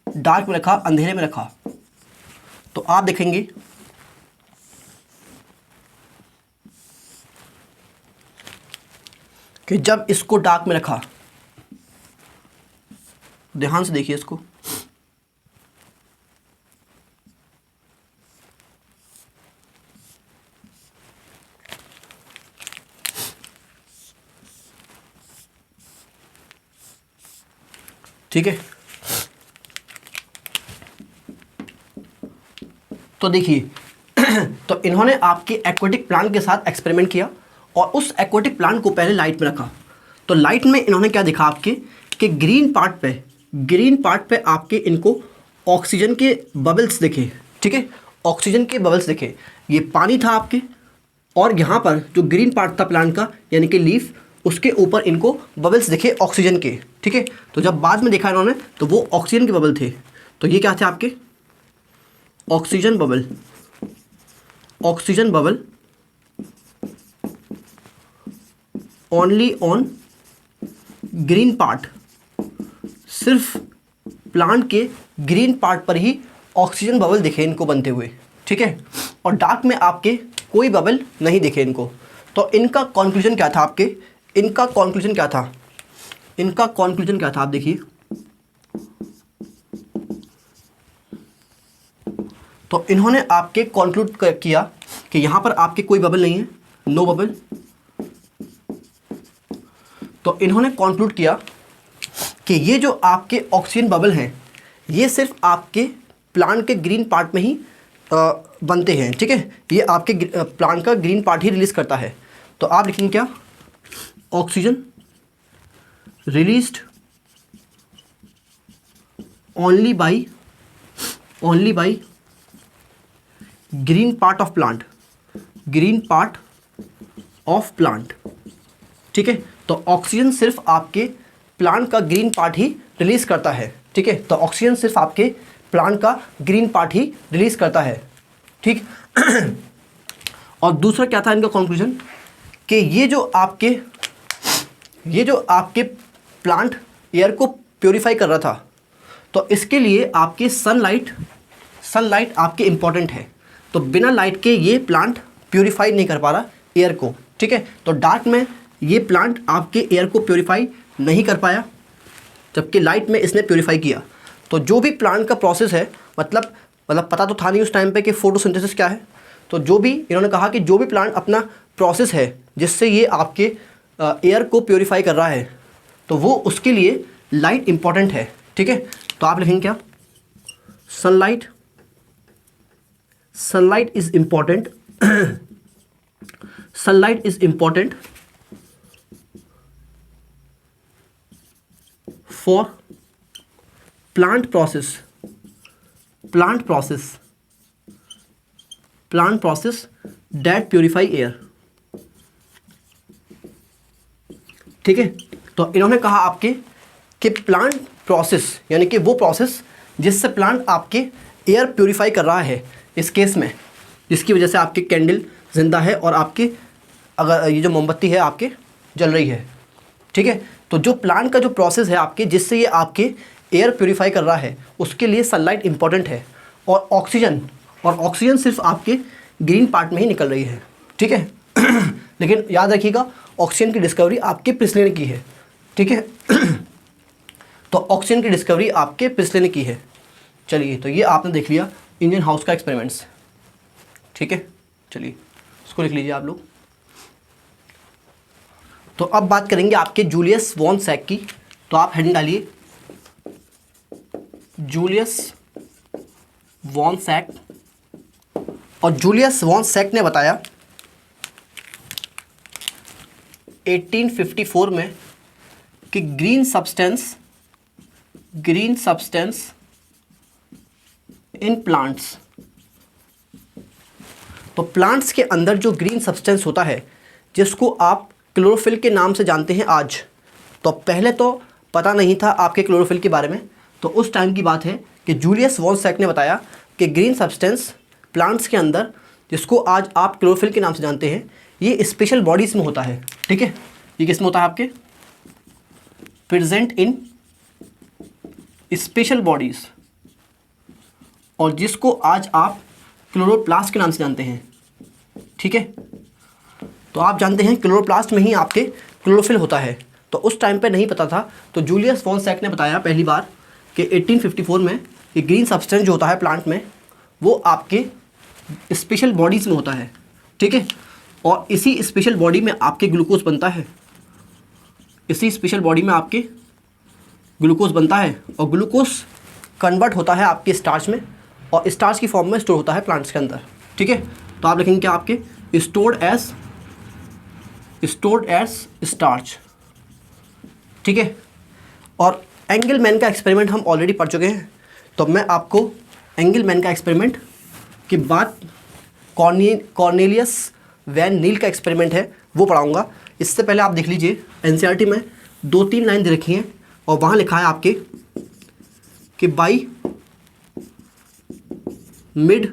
Speaker 1: डार्क में रखा, अंधेरे में रखा, तो आप देखेंगे कि जब इसको डार्क में रखा, ध्यान से देखिए इसको, ठीक है। तो देखिए तो इन्होंने आपके एक्वेटिक प्लांट के साथ एक्सपेरिमेंट किया और उस एक्वेटिक प्लांट को पहले लाइट में रखा। तो लाइट में इन्होंने क्या देखा आपके कि ग्रीन पार्ट पे आपके इनको ऑक्सीजन के बबल्स दिखे, ठीक है, ऑक्सीजन के बबल्स दिखे। ये पानी था आपके, और यहाँ पर जो ग्रीन पार्ट था प्लांट का यानी कि लीफ, उसके ऊपर इनको बबल्स दिखे ऑक्सीजन के, ठीक है। तो जब बाद में देखा इन्होंने तो वो ऑक्सीजन के बबल थे। तो ये क्या थे आपके? Oxygen bubble only on green part, सिर्फ प्लांट के ग्रीन पार्ट पर ही ऑक्सीजन बबल दिखे इनको बनते हुए, ठीक है। और डार्क में आपके कोई बबल नहीं दिखे इनको। तो इनका कॉन्क्लूजन क्या था आपके? इनका कॉन्क्लूजन क्या था आप देखिए। तो इन्होंने आपके कॉन्क्लूड किया कि यहाँ पर आपके कोई बबल नहीं है, नो बबल। तो इन्होंने कॉन्क्लूड किया कि ये जो आपके ऑक्सीजन बबल हैं ये सिर्फ आपके प्लांट के ग्रीन पार्ट में ही बनते हैं, ठीक है। ये आपके प्लांट का ग्रीन पार्ट ही रिलीज करता है। तो आप लिखेंगे क्या? Oxygen released only by green part of plant, ठीक है। तो ऑक्सीजन सिर्फ आपके प्लांट का ग्रीन पार्ट ही रिलीज करता है, ठीक है। तो ऑक्सीजन सिर्फ आपके प्लांट का ग्रीन पार्ट ही रिलीज करता है, ठीक। और दूसरा क्या था इनका कंक्लूजन कि ये जो आपके प्लांट एयर को प्योरीफाई कर रहा था, तो इसके लिए आपके सनलाइट आपके इम्पॉर्टेंट है। तो बिना लाइट के ये प्लांट प्योरीफाई नहीं कर पा रहा एयर को, ठीक है। तो डार्क में ये प्लांट आपके एयर को प्योरीफाई नहीं कर पाया, जबकि लाइट में इसने प्योरीफाई किया। तो जो भी प्लांट का प्रोसेस है, मतलब पता तो था नहीं उस टाइम पे कि फोटोसिंथेसिस क्या है। तो जो भी इन्होंने कहा कि जो भी प्लांट अपना प्रोसेस है जिससे ये आपके एयर को प्योरीफाई कर रहा है, तो वो उसके लिए लाइट इम्पॉर्टेंट है, ठीक है। तो आप लिखेंगे क्या? Sunlight is important for plant process that purify air, ठीक है। तो इन्होंने कहा आपके कि प्लांट प्रोसेस यानी कि वो प्रोसेस जिससे प्लांट आपके एयर प्योरीफाई कर रहा है इस केस में, जिसकी वजह से आपकी कैंडल जिंदा है और आपकी अगर ये जो मोमबत्ती है आपके जल रही है। ठीक है, तो जो प्लांट का जो प्रोसेस है आपके, जिससे ये आपके एयर प्योरीफाई कर रहा है, उसके लिए सनलाइट इंपॉर्टेंट है। और ऑक्सीजन सिर्फ आपके ग्रीन पार्ट में ही निकल रही है। ठीक है लेकिन याद रखिएगा, ऑक्सीजन की डिस्कवरी आपके प्रिस्ले ने की है। ठीक है तो ऑक्सीजन की डिस्कवरी आपके प्रिस्ले ने की है। चलिए, तो ये आपने देख लिया इंडियन हाउस का एक्सपेरिमेंट्स। ठीक है, चलिए इसको लिख लीजिए आप लोग। तो अब बात करेंगे आपके जूलियस वॉन सैक की। तो आप हेडिंग डालिए जूलियस वॉन सैक। और जूलियस वॉन सैक ने बताया 1854 में कि ग्रीन सब्सटेंस इन प्लांट्स। तो प्लांट्स के अंदर जो ग्रीन सब्सटेंस होता है, जिसको आप क्लोरोफिल के नाम से जानते हैं आज, तो पहले तो पता नहीं था आपके क्लोरोफिल के बारे में। तो उस टाइम की बात है कि जूलियस वॉन सैक ने बताया कि ग्रीन सब्सटेंस प्लांट्स के अंदर, जिसको आज आप क्लोरोफिल के नाम से जानते हैं, ये स्पेशल बॉडीज़ में होता है। ठीक है, ये किस में होता है आपके? प्रेजेंट इन स्पेशल बॉडीज़, और जिसको आज आप क्लोरोप्लास्ट के नाम से जानते हैं। ठीक है, तो आप जानते हैं क्लोरोप्लास्ट में ही आपके क्लोरोफिल होता है। तो उस टाइम पे नहीं पता था, तो जूलियस वॉन सैक ने बताया पहली बार कि 1854 में कि ग्रीन सब्सटेंस जो होता है प्लांट में, वो आपके स्पेशल बॉडीज़ में होता है। ठीक है, और इसी स्पेशल बॉडी में आपके ग्लूकोज बनता है। इसी स्पेशल बॉडी में आपके ग्लूकोज बनता है, और ग्लूकोज कन्वर्ट होता है आपके स्टार्च में, और स्टार्च की फॉर्म में स्टोर होता है प्लांट्स के अंदर। ठीक है, तो आप लिखेंगे क्या आपके स्टोर्ड एज स्टार्च। ठीक है, और एंगलमैन का एक्सपेरिमेंट हम ऑलरेडी पढ़ चुके हैं, तो मैं आपको एंगलमैन का एक्सपेरिमेंट की बात, कॉर्नेलियस वैन नील का एक्सपेरिमेंट है वो पढ़ाऊँगा। इससे पहले आप देख लीजिए एनसीईआरटी में 2-3 लाइन दे रखी हैं, और वहाँ लिखा है आपके कि by mid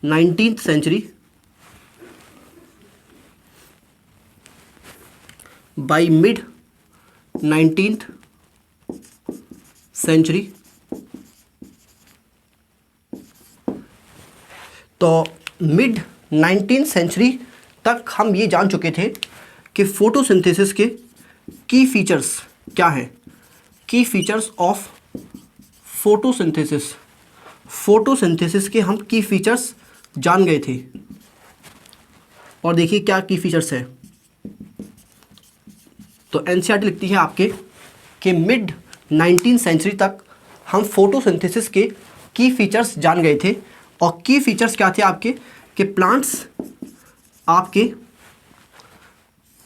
Speaker 1: 19th century, by mid 19th century, तो मिड 19th सेंचुरी तक हम ये जान चुके थे कि फोटोसिंथेसिस के की फीचर्स क्या हैं। की फीचर्स ऑफ फोटोसिंथेसिस के हम की फीचर्स जान गए थे। और देखिए क्या की फीचर्स है। तो एनसीईआरटी लिखती है आपके कि मिड 19th सेंचुरी तक हम फोटोसिंथेसिस के की फीचर्स जान गए थे। और की फीचर्स क्या थे आपके, कि प्लांट्स आपके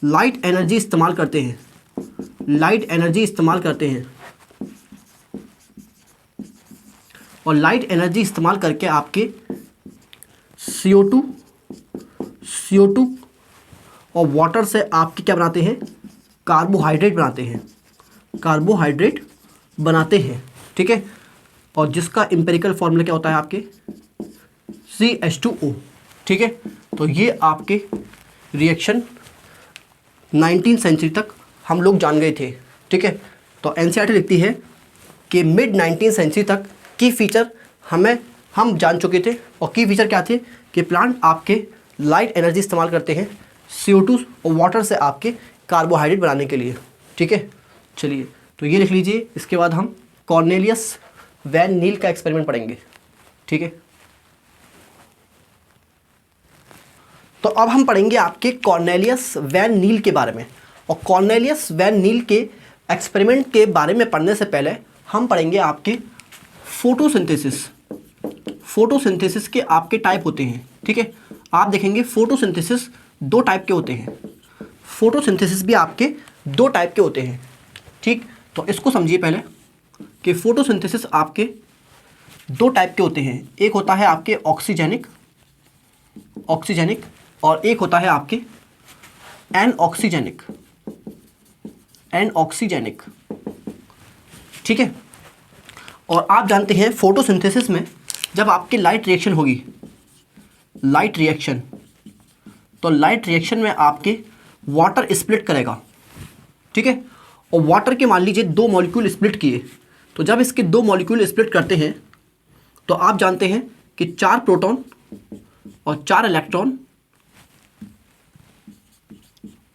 Speaker 1: लाइट एनर्जी इस्तेमाल करते हैं, और लाइट एनर्जी इस्तेमाल करके आपके CO2 और वाटर से आपके क्या बनाते हैं, कार्बोहाइड्रेट बनाते हैं। ठीक है, और जिसका एम्पिरिकल फॉर्मूला क्या होता है आपके CH2O। ठीक है, तो ये आपके रिएक्शन 19th सेंचुरी तक हम लोग जान गए थे। ठीक है, तो एनसीईआरटी लिखती है कि मिड 19th सेंचुरी तक की फीचर हम जान चुके थे। और की फीचर क्या थे कि प्लांट आपके लाइट एनर्जी इस्तेमाल करते हैं CO2 और वाटर से आपके कार्बोहाइड्रेट बनाने के लिए। ठीक है, चलिए तो ये लिख लीजिए। इसके बाद हम कॉर्नेलियस वैन नील का एक्सपेरिमेंट पढ़ेंगे। ठीक है, तो अब हम पढ़ेंगे आपके कॉर्नेलियस वैन नील के बारे में। और कॉर्नेलियस वैन नील के एक्सपेरिमेंट के बारे में पढ़ने से पहले हम पढ़ेंगे आपके फोटोसिंथेसिस के आपके टाइप होते हैं। ठीक है, आप देखेंगे फोटोसिंथेसिस 2 टाइप के होते हैं। फोटोसिंथेसिस भी आपके 2 टाइप के होते हैं। ठीक, तो इसको समझिए पहले कि फोटोसिंथेसिस आपके 2 टाइप के होते हैं। एक होता है आपके ऑक्सीजेनिक, और एक होता है आपके एनऑक्सीजेनिक। ठीक है, और आप जानते हैं फोटोसिंथेसिस में जब आपकी लाइट रिएक्शन होगी, लाइट रिएक्शन, तो लाइट रिएक्शन में आपके वाटर स्प्लिट करेगा, ठीक है। और वाटर के मान लीजिए 2 मॉलिक्यूल स्प्लिट किए, तो जब इसके 2 मॉलिक्यूल स्प्लिट करते हैं तो आप जानते हैं कि 4 प्रोटॉन और 4 इलेक्ट्रॉन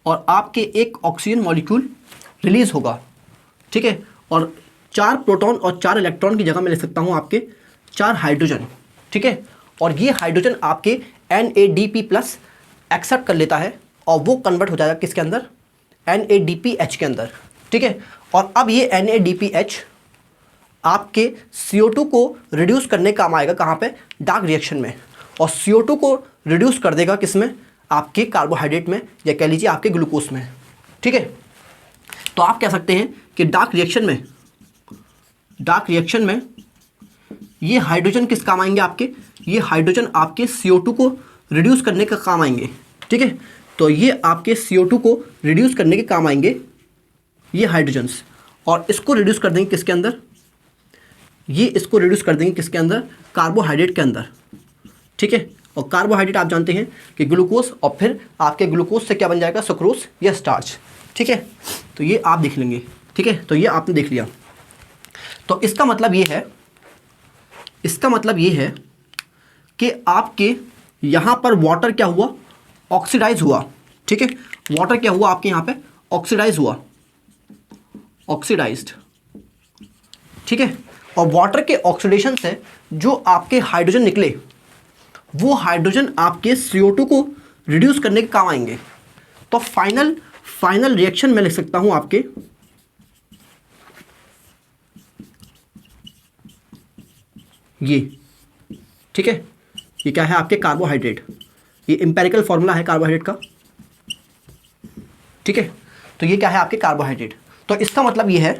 Speaker 1: और आपके एक ऑक्सीजन मॉलिक्यूल रिलीज होगा, ठीक है। और 4 प्रोटॉन और 4 इलेक्ट्रॉन की जगह मैं लिख सकता हूँ आपके 4 हाइड्रोजन, ठीक है। और ये हाइड्रोजन आपके NADP+ एक्सेप्ट कर लेता है और वो कन्वर्ट हो जाएगा किसके अंदर, NADPH के अंदर, ठीक है। और अब ये NADPH आपके CO2 को रिड्यूस करने काम आएगा कहाँ पे, डार्क रिएक्शन में, और CO2 को रिड्यूस कर देगा किस में, आपके कार्बोहाइड्रेट में, या कह लीजिए आपके ग्लूकोज में, ठीक है। तो आप कह सकते हैं कि डार्क रिएक्शन में ये हाइड्रोजन किस काम आएंगे आपके, ये हाइड्रोजन आपके CO2 को रिड्यूस करने का काम आएंगे, ठीक है। तो ये आपके CO2 को रिड्यूस करने के काम आएंगे ये हाइड्रोजन्स, और इसको रिड्यूस कर देंगे किसके अंदर, ये इसको रिड्यूस कर देंगे किसके अंदर, कार्बोहाइड्रेट के अंदर, ठीक है। और कार्बोहाइड्रेट आप जानते हैं कि ग्लूकोज, और फिर आपके ग्लूकोज से क्या बन जाएगा, सुक्रोज या स्टार्च, ठीक है। तो ये आप देख लेंगे, ठीक है। तो ये आपने देख लिया। तो इसका मतलब ये है कि आपके यहाँ पर वाटर क्या हुआ, ऑक्सीडाइज हुआ, ठीक है। वाटर क्या हुआ आपके यहाँ पे, ऑक्सीडाइज हुआ, ऑक्सीडाइज्ड, ठीक है। और वाटर के ऑक्सीडेशन से जो आपके हाइड्रोजन निकले, वो हाइड्रोजन आपके CO2 को रिड्यूस करने के काम आएंगे। तो फाइनल रिएक्शन में लिख सकता हूं आपके, ये, ठीक है। ये क्या है आपके, कार्बोहाइड्रेट, ये एम्पेरिकल फॉर्मूला है कार्बोहाइड्रेट का, ठीक है। तो ये क्या है आपके कार्बोहाइड्रेट। तो इसका मतलब ये है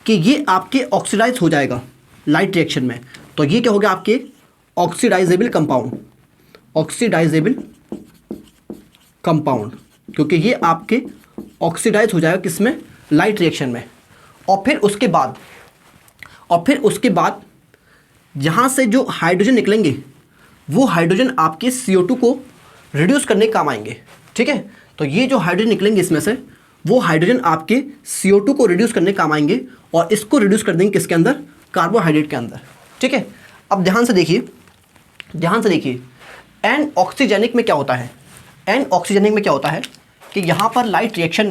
Speaker 1: कि ये आपके ऑक्सीडाइज हो जाएगा लाइट रिएक्शन में। तो ये क्या हो गया आपके ऑक्सीडाइजेबल कंपाउंड, क्योंकि ये आपके ऑक्सीडाइज हो जाएगा किसमें, लाइट रिएक्शन में। और फिर उसके बाद यहाँ से जो हाइड्रोजन निकलेंगे वो हाइड्रोजन आपके CO2 को रिड्यूस करने के काम आएंगे, ठीक है। तो ये जो हाइड्रोजन निकलेंगे इसमें से, वो हाइड्रोजन आपके CO2 को रिड्यूस करने के काम आएंगे, और इसको रिड्यूस कर देंगे किसके अंदर, कार्बोहाइड्रेट के अंदर, ठीक है। अब ध्यान से देखिए, एन ऑक्सीजेनिक में क्या होता है, एन ऑक्सीजेनिक में क्या होता है कि यहाँ पर लाइट रिएक्शन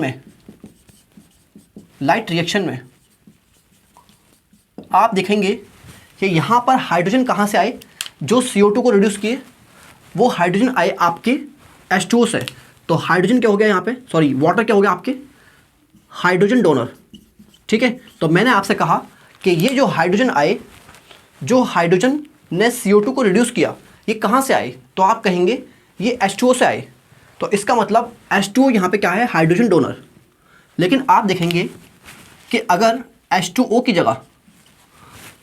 Speaker 1: में आप देखेंगे कि यहाँ पर हाइड्रोजन कहाँ से आए, जो CO2 को रिड्यूस किए वो हाइड्रोजन आए आपके H2O से। तो हाइड्रोजन क्या हो गया यहाँ पे, सॉरी वाटर क्या हो गया आपके, हाइड्रोजन डोनर, ठीक है। तो मैंने आपसे कहा कि ये जो हाइड्रोजन आए, जो हाइड्रोजन ने CO2 को रिड्यूस किया, ये कहाँ से आए, तो आप कहेंगे ये H2O से आए। तो इसका मतलब H2O यहाँ पे क्या है, हाइड्रोजन डोनर। लेकिन आप देखेंगे कि अगर H2O की जगह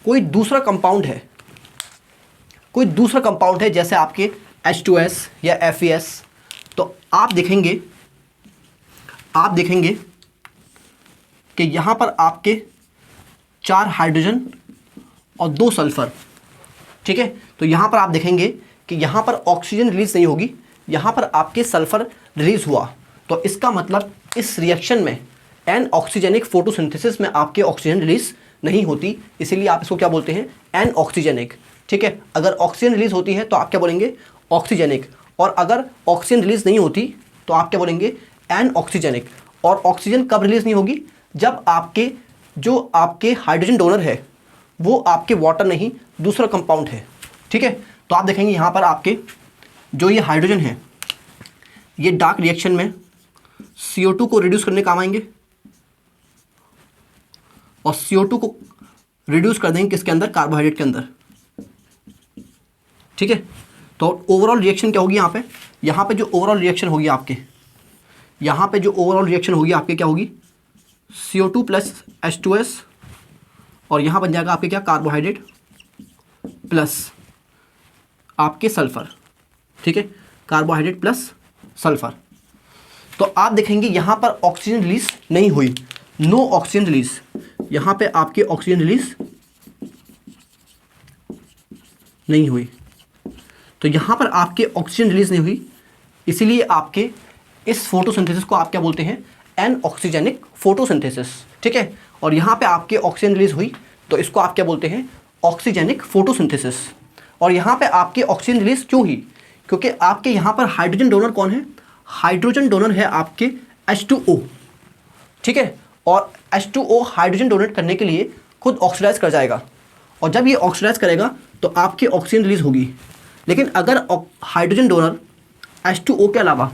Speaker 1: कोई दूसरा कंपाउंड है जैसे आपके H2S या FeS, तो आप देखेंगे कि यहाँ पर आपके 4 हाइड्रोजन और 2 सल्फर, ठीक है। तो यहाँ पर आप देखेंगे कि यहाँ पर ऑक्सीजन रिलीज नहीं होगी, यहाँ पर आपके सल्फर रिलीज हुआ। तो इसका मतलब इस रिएक्शन में एन ऑक्सीजेनिक फोटोसिंथेसिस में आपके ऑक्सीजन रिलीज नहीं होती, इसीलिए आप इसको क्या बोलते हैं, एन ऑक्सीजेनिक, ठीक है। अगर ऑक्सीजन रिलीज होती है तो आप क्या बोलेंगे, ऑक्सीजेनिक, और अगर ऑक्सीजन रिलीज नहीं होती तो आप क्या बोलेंगे, एन ऑक्सीजेनिक। और ऑक्सीजन कब रिलीज नहीं होगी, जब जो आपके हाइड्रोजन डोनर है वो आपके वाटर नहीं, दूसरा कंपाउंड है, ठीक है। तो आप देखेंगे यहाँ पर आपके जो ये हाइड्रोजन है, ये डार्क रिएक्शन में CO2 को रिड्यूस करने काम आएंगे, और CO2 को रिड्यूस कर देंगे किसके अंदर, कार्बोहाइड्रेट के अंदर, ठीक है। तो ओवरऑल रिएक्शन क्या होगी यहाँ पे जो ओवरऑल रिएक्शन होगी आपके, क्या होगी, CO2 प्लस H2S, और यहाँ बन जाएगा आपके क्या, कार्बोहाइड्रेट प्लस आपके सल्फर, ठीक है, कार्बोहाइड्रेट प्लस सल्फर। तो आप देखेंगे यहाँ पर ऑक्सीजन रिलीज नहीं हुई, नो ऑक्सीजन रिलीज, यहाँ पे आपके ऑक्सीजन रिलीज नहीं हुई। तो यहाँ पर आपके ऑक्सीजन रिलीज नहीं हुई, इसीलिए आपके इस फोटोसिंथेसिस को आप क्या बोलते हैं, एन ऑक्सीजेनिक फोटोसिंथेसिस, ठीक है। और यहाँ पे आपके ऑक्सीजन रिलीज हुई तो इसको आप क्या बोलते हैं, ऑक्सीजेनिक फोटोसिंथेसिस। और यहाँ पे आपके ऑक्सीजन रिलीज क्यों हुई, क्योंकि आपके यहाँ पर हाइड्रोजन डोनर कौन है, हाइड्रोजन डोनर है आपके H2O, ठीक है। और H2O हाइड्रोजन डोनेट करने के लिए खुद ऑक्सीडाइज कर जाएगा, और जब ये ऑक्सीडाइज करेगा तो आपकी ऑक्सीजन रिलीज होगी। लेकिन अगर हाइड्रोजन डोनर H2O के अलावा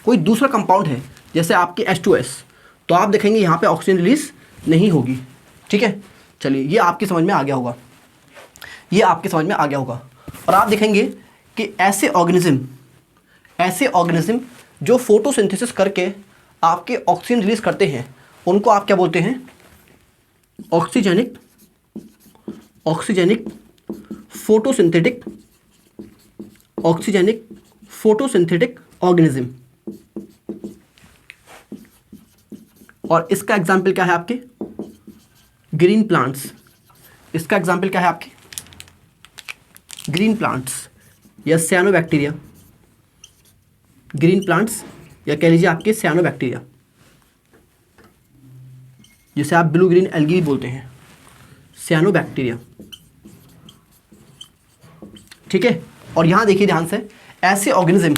Speaker 1: कोई दूसरा कंपाउंड है, जैसे आपकी H2S, तो आप देखेंगे यहाँ पे ऑक्सीजन रिलीज नहीं होगी, ठीक है। चलिए, ये आपकी समझ में आ गया होगा, ये आपकी समझ में आ गया होगा। और आप देखेंगे कि ऐसे ऑर्गेनिज्म जो फोटोसिंथेसिस करके आपके ऑक्सीजन रिलीज करते हैं, उनको आप क्या बोलते हैं, ऑक्सीजेनिक फोटोसिंथेटिक ऑर्गेनिज्म। और इसका एग्जाम्पल क्या है आपके, ग्रीन प्लांट्स। इसका एग्जाम्पल क्या है आपके, ग्रीन प्लांट्स या साइनोबैक्टीरिया, ग्रीन प्लांट्स या कह लीजिए आपके साइनोबैक्टीरिया, जिसे आप ब्लू ग्रीन एल्गी भी बोलते हैं, साइनोबैक्टीरिया, ठीक है। और यहाँ देखिए ध्यान से, ऐसे ऑर्गेनिज्म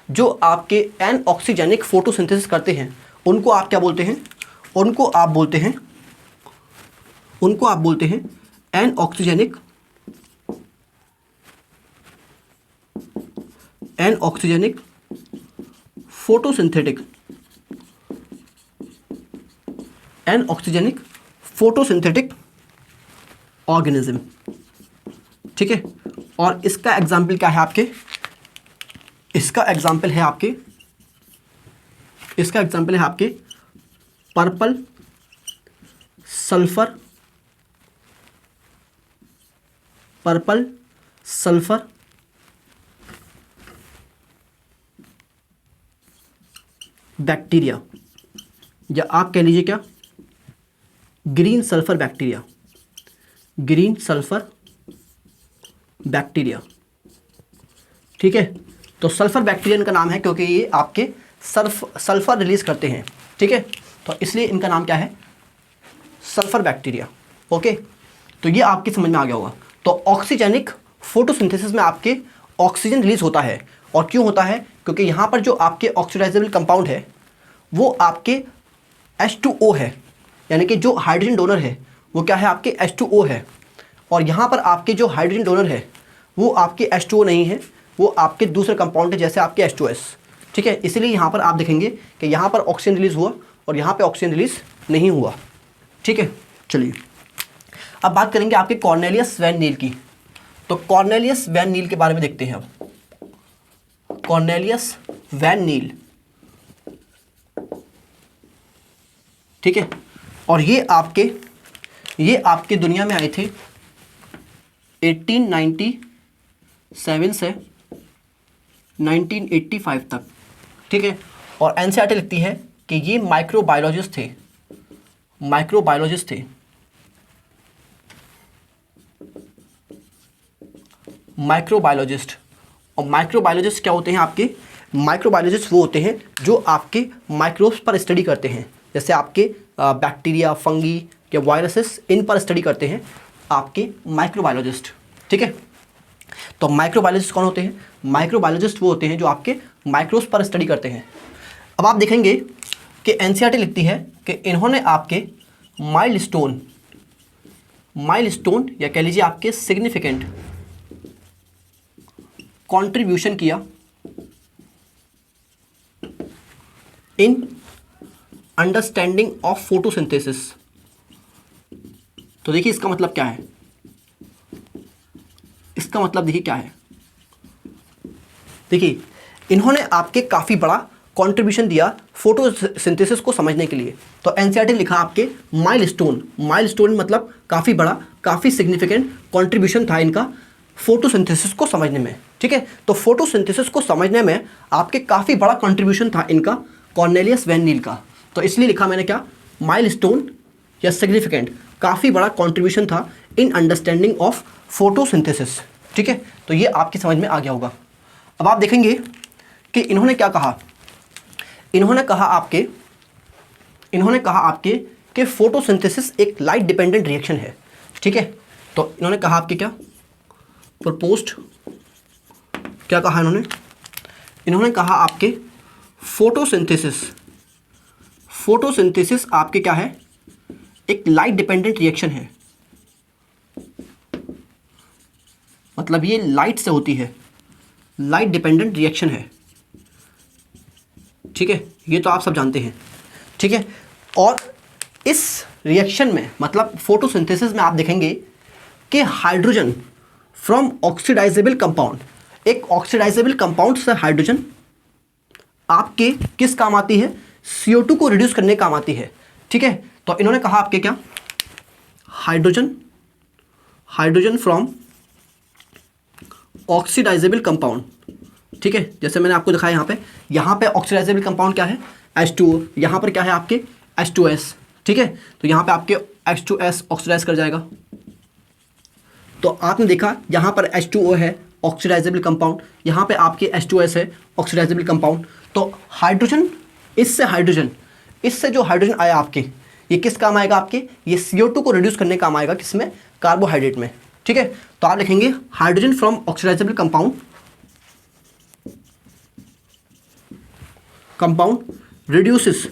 Speaker 1: जो आपके एन ऑक्सीजेनिक फोटोसिंथेसिस करते हैं, उनको आप क्या बोलते हैं, उनको आप बोलते हैं एन ऑक्सीजेनिक फोटोसिंथेटिक ऑर्गेनिज्म, ठीक है। और इसका एग्जाम्पल क्या है आपके, इसका एग्जाम्पल है आपके पर्पल सल्फर बैक्टीरिया, या आप कह लीजिए क्या, ग्रीन सल्फर बैक्टीरिया, ठीक है। तो सल्फर बैक्टीरिया इनका नाम है क्योंकि ये आपके सल्फर रिलीज करते हैं, ठीक है। तो इसलिए इनका नाम क्या है, सल्फर बैक्टीरिया, ओके। तो ये आपकी समझ में आ गया होगा। तो ऑक्सीजेनिक फोटोसिंथेसिस में आपके ऑक्सीजन रिलीज होता है, और क्यों होता है, क्योंकि यहाँ पर जो आपके ऑक्सीडाइजेबल कंपाउंड है वो आपके H2O है, यानी कि जो हाइड्रोजन डोनर है वो क्या है, आपके H2O है। और यहाँ पर आपके जो हाइड्रोजन डोनर है वो आपके H2O नहीं है, वो आपके दूसरे कंपाउंड है, जैसे आपके H2S, ठीक है। इसलिए यहाँ पर आप देखेंगे कि यहाँ पर ऑक्सीजन रिलीज हुआ और यहाँ पे ऑक्सीजन रिलीज नहीं हुआ, ठीक है। चलिए, अब बात करेंगे आपके कॉर्नेलियस वैन नील की। तो कॉर्नेलियस वैन नील के बारे में देखते हैं अब। कॉर्नेलियस वैन नील, ठीक है। और ये आपके दुनिया में आए थे 1897 से 1985 तक, ठीक है। और एनसीईआरटी लिखती है कि ये माइक्रोबायोलॉजिस्ट थे। और माइक्रोबायोलॉजिस्ट क्या होते हैं आपके, माइक्रोबायोलॉजिस्ट वो होते हैं जो आपके माइक्रोब्स पर स्टडी करते हैं, जैसे आपके बैक्टीरिया, फंगी या वायरसेस, इन पर स्टडी करते हैं आपके माइक्रोबायोलॉजिस्ट, ठीक है। तो माइक्रोबायोलॉजिस्ट कौन होते हैं, माइक्रोबायोलॉजिस्ट वो होते हैं जो आपके माइक्रोब्स पर स्टडी करते हैं। अब आप देखेंगे कि एनसीईआरटी लिखती है कि इन्होंने आपके माइलस्टोन या कह लीजिए आपके सिग्निफिकेंट कंट्रीब्यूशन किया इन अंडरस्टैंडिंग ऑफ फोटोसिंथेसिस। तो देखिए इसका मतलब क्या है, इसका मतलब देखिए क्या है, देखिए इन्होंने आपके काफ़ी बड़ा कंट्रीब्यूशन दिया फोटोसिंथेसिस को समझने के लिए। तो एनसीईआरटी लिखा आपके माइलस्टोन मतलब काफ़ी बड़ा, काफ़ी सिग्निफिकेंट कंट्रीब्यूशन था इनका फोटोसिंथेसिस को समझने में, ठीक है। तो फोटोसिंथेसिस को समझने में आपके काफ़ी बड़ा कंट्रीब्यूशन था इनका, कॉर्नेलियस वैन नील का। तो इसलिए लिखा मैंने क्या, माइलस्टोन या सिग्निफिकेंट, काफ़ी बड़ा कंट्रीब्यूशन था इन अंडरस्टैंडिंग ऑफ फोटोसिंथेसिस। ठीक है, तो ये आपकी समझ में आ गया होगा। अब आप देखेंगे कि इन्होंने क्या कहा, इन्होंने कहा आपके कि फोटोसिंथेसिस एक लाइट डिपेंडेंट रिएक्शन है। ठीक है, तो इन्होंने कहा आपके क्या प्रपोज्ड, क्या कहा इन्होंने कहा आपके फोटोसिंथेसिस आपके क्या है, एक लाइट डिपेंडेंट रिएक्शन है, मतलब ये लाइट से होती है, लाइट डिपेंडेंट रिएक्शन है। ठीक है, ये तो आप सब जानते हैं। ठीक है, और इस रिएक्शन में मतलब फोटोसिंथेसिस में आप देखेंगे कि हाइड्रोजन फ्रॉम ऑक्सीडाइजेबल कंपाउंड, एक ऑक्सीडाइजेबल कंपाउंड से हाइड्रोजन आपके किस काम आती है, CO2 को रिड्यूस करने काम आती है। ठीक है, तो इन्होंने कहा आपके क्या, हाइड्रोजन फ्रॉम ऑक्सीडाइजेबल कंपाउंड। ठीक है, जैसे मैंने आपको दिखाया यहाँ पे ऑक्सीडाइजेबल कंपाउंड क्या है, H2O, यहाँ पर क्या है आपके H2S। ठीक है, तो यहाँ पे आपके H2S ऑक्सीडाइज कर जाएगा। तो आपने देखा यहाँ पर H2O है ऑक्सीडाइजेबल कंपाउंड, यहाँ पे आपके H2S है ऑक्सीडाइजेबल कंपाउंड। तो हाइड्रोजन, इससे जो हाइड्रोजन आया आपके, ये किस काम आएगा आपके, ये CO2 को रिड्यूस करने काम आएगा, किसमें, कार्बोहाइड्रेट में। ठीक है, तो आप लिखेंगे hydrogen from oxidisable compound reduces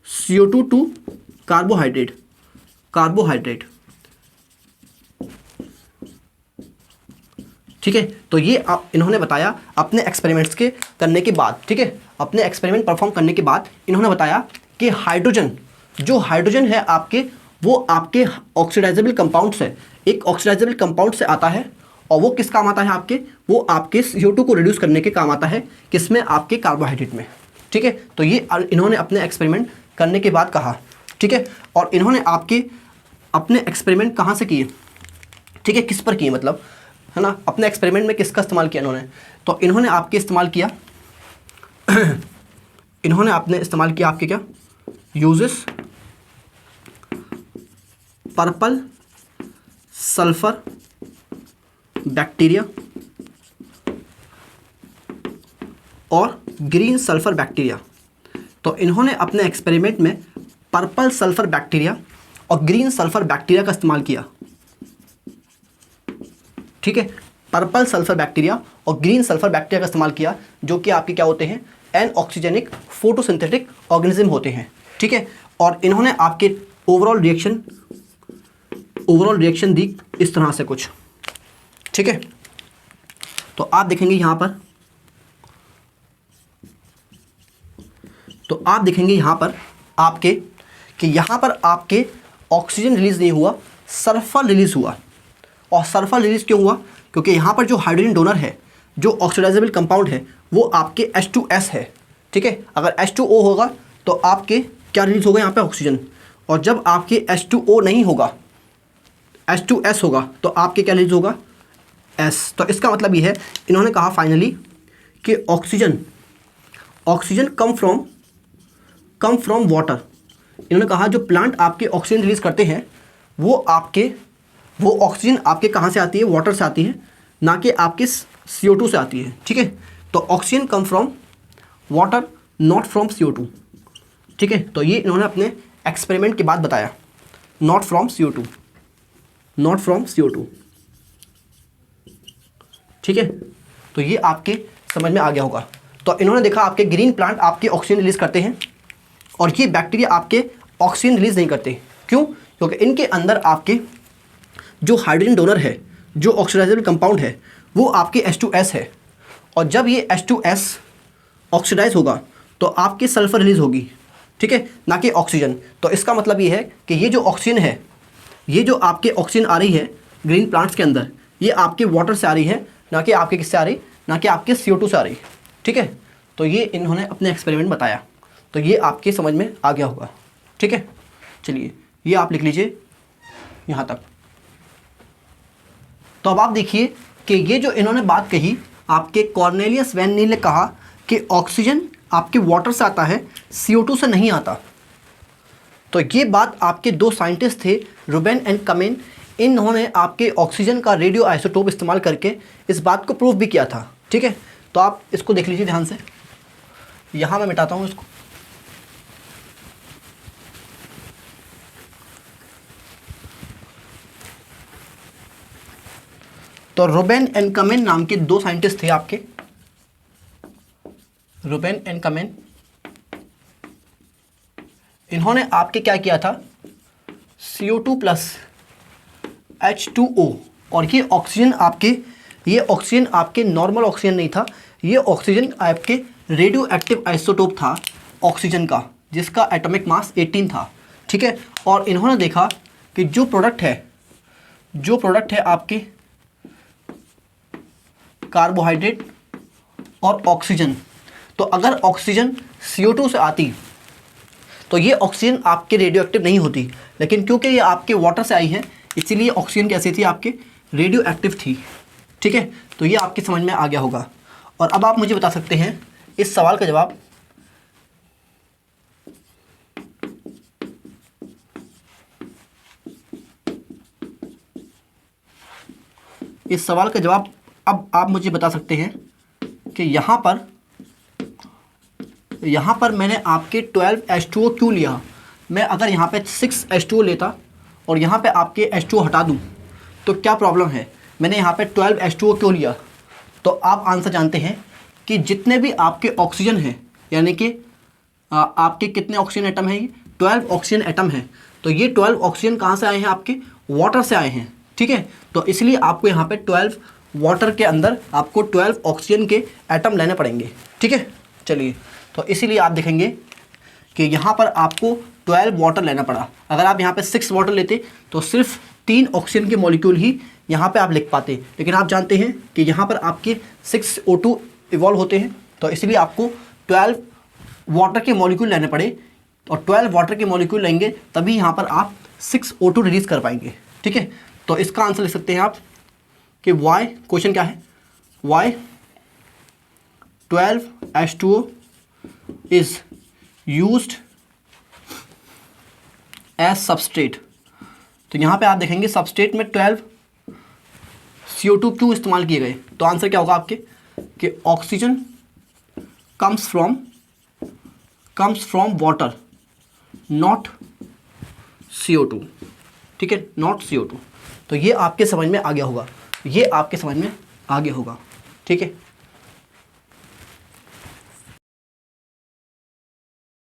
Speaker 1: CO2 to carbohydrate. ठीक है, तो ये इन्होंने बताया अपने एक्सपेरिमेंट्स के करने के बाद। ठीक है, अपने एक्सपेरिमेंट परफॉर्म करने के बाद इन्होंने बताया कि जो हाइड्रोजन है आपके, वो आपके ऑक्सीडाइजेबल कंपाउंड से, एक ऑक्सीडाइजेबल कंपाउंड से आता है, और वो किस काम आता है आपके, वो आपके CO2 को रिड्यूस करने के काम आता है, किसमें, आपके कार्बोहाइड्रेट में। ठीक है, तो ये इन्होंने अपने एक्सपेरिमेंट करने के बाद कहा। ठीक है, और इन्होंने अपने एक्सपेरिमेंट कहाँ से किए, ठीक है, किस पर किए, मतलब है ना, अपने एक्सपेरिमेंट में किसका इस्तेमाल किया इन्होंने, तो इन्होंने आपके इस्तेमाल किया आपके क्या, यूजेस पर्पल सल्फर बैक्टीरिया और ग्रीन सल्फर बैक्टीरिया। तो इन्होंने अपने एक्सपेरिमेंट में पर्पल सल्फर बैक्टीरिया और ग्रीन सल्फर बैक्टीरिया का इस्तेमाल किया। ठीक है, पर्पल सल्फर बैक्टीरिया और ग्रीन सल्फर बैक्टीरिया का इस्तेमाल किया, जो कि आपके क्या होते हैं, एन ऑक्सीजेनिक फोटोसिंथेटिक ऑर्गेनिज्म होते हैं। ठीक है, और इन्होंने आपके ओवरऑल रिएक्शन दी इस तरह से कुछ। ठीक है, तो आप देखेंगे यहाँ पर आपके कि यहाँ पर आपके ऑक्सीजन रिलीज नहीं हुआ, सल्फर रिलीज हुआ। और सल्फर रिलीज क्यों हुआ, क्योंकि यहाँ पर जो हाइड्रोजन डोनर है, जो ऑक्सीडाइजेबल कंपाउंड है, वो आपके H2S है। ठीक है, अगर H2O होगा तो आपके क्या रिलीज होगा, यहाँ पे ऑक्सीजन, और जब आपके H2O नहीं होगा, H2S होगा, तो आपके क्या रिलीज होगा, S। तो इसका मतलब ये है, इन्होंने कहा फाइनली कि ऑक्सीजन कम फ्रॉम वाटर। इन्होंने कहा जो प्लांट आपके ऑक्सीजन रिलीज करते हैं, वो ऑक्सीजन आपके कहाँ से आती है, वाटर से आती है, ना कि आपके CO2 से आती है। ठीक है, तो oxygen come from water, not from CO2। ठीक है, तो ये इन्होंने अपने एक्सपेरिमेंट के बाद बताया, नॉट फ्रॉम CO2। ठीक है, तो ये आपके समझ में आ गया होगा। तो इन्होंने देखा आपके ग्रीन प्लांट आपके ऑक्सीजन रिलीज करते हैं, और ये बैक्टीरिया आपके ऑक्सीजन रिलीज नहीं करते। क्यों, क्योंकि इनके अंदर आपके जो हाइड्रोजन डोनर है, जो ऑक्सीडाइजेबल कंपाउंड है, वो आपके H2S है, और जब ये H2S ऑक्सीडाइज होगा तो आपके सल्फर रिलीज होगी। ठीक है, ना कि ऑक्सीजन। तो इसका मतलब ये है कि ये जो ऑक्सीजन है, ये जो आपके ऑक्सीजन आ रही है ग्रीन प्लांट्स के अंदर, ये आपके वाटर से आ रही है, ना कि आपके किससे आ रही, ना कि आपके CO2 से आ रही। ठीक है, तो ये इन्होंने अपने एक्सपेरिमेंट बताया, तो ये आपके समझ में आ गया होगा। ठीक है, चलिए ये आप लिख लीजिए यहाँ तक। तो अब आप देखिए कि ये जो इन्होंने बात कही, आपके कॉर्नेलियस वैन नील ने कहा कि ऑक्सीजन आपके वाटर से आता है, CO2 से नहीं आता। तो ये बात आपके दो साइंटिस्ट थे रूबेन एंड कमेन, इन्होंने आपके ऑक्सीजन का रेडियो आइसोटोप इस्तेमाल करके इस बात को प्रूव भी किया था। ठीक है, तो आप इसको देख लीजिए ध्यान से। यहाँ मैं मिटाता हूँ इसको। तो रूबेन एंड कमेन नाम के दो साइंटिस्ट थे आपके, रूबेन एंड कमेन। इन्होंने आपके क्या किया था, CO2 प्लस H2O, और ये ऑक्सीजन आपके नॉर्मल ऑक्सीजन नहीं था, ये ऑक्सीजन आपके रेडियो एक्टिव आइसोटोप था ऑक्सीजन का, जिसका एटॉमिक मास 18 था। ठीक है, और इन्होंने देखा कि जो प्रोडक्ट है आपके कार्बोहाइड्रेट और ऑक्सीजन, तो अगर ऑक्सीजन CO2 से आती तो ये ऑक्सीजन आपके रेडियो एक्टिव नहीं होती, लेकिन क्योंकि ये आपके वाटर से आई है इसीलिए ऑक्सीजन कैसी थी, आपके रेडियो एक्टिव थी। ठीक है, तो ये आपके समझ में आ गया होगा। और अब आप मुझे बता सकते हैं इस सवाल का जवाब। इस सवाल का जवाब अब आप मुझे बता सकते हैं कि यहाँ पर मैंने आपके 12H2O क्यों लिया। मैं अगर यहाँ पे 6H2O लेता और यहाँ पे आपके H2O हटा दूँ तो क्या प्रॉब्लम है, मैंने यहाँ पे 12H2O क्यों लिया। तो आप आंसर जानते हैं कि जितने भी आपके ऑक्सीजन हैं, यानी कि आपके कितने ऑक्सीजन एटम हैं, ये 12 ऑक्सीजन एटम हैं। तो ये 12 ऑक्सीजन कहाँ से आए हैं, आपके वाटर से आए हैं। ठीक है, तो इसलिए आपको यहाँ पे 12 वाटर के अंदर आपको 12 ऑक्सीजन के एटम लेने पड़ेंगे। ठीक है, चलिए, तो इसीलिए आप देखेंगे कि यहाँ पर आपको 12 वाटर लेना पड़ा। अगर आप यहाँ पे 6 वाटर लेते तो सिर्फ 3 ऑक्सीजन के मॉलिक्यूल ही यहाँ पे आप लिख पाते, लेकिन आप जानते हैं कि यहाँ पर आपके 6 O2 इवॉल्व होते हैं, तो इसलिए आपको 12 वाटर के मॉलिक्यूल लेने पड़े, और 12 वाटर के मॉलिक्यूल लेंगे तभी यहाँ पर आप 6 O2 रिलीज़ कर पाएंगे। ठीक है, तो इसका आंसर लिख सकते हैं आप कि वाई, क्वेश्चन क्या है, Y 12H2O is used as substrate. तो यहाँ पे आप देखेंगे सबस्ट्रेट में 12 CO2 क्यों इस्तेमाल किए गए, तो आंसर क्या होगा आपके कि oxygen comes from water not CO2। ठीक है, नॉट CO2। तो ये आपके समझ में आ गया होगा, ठीक है।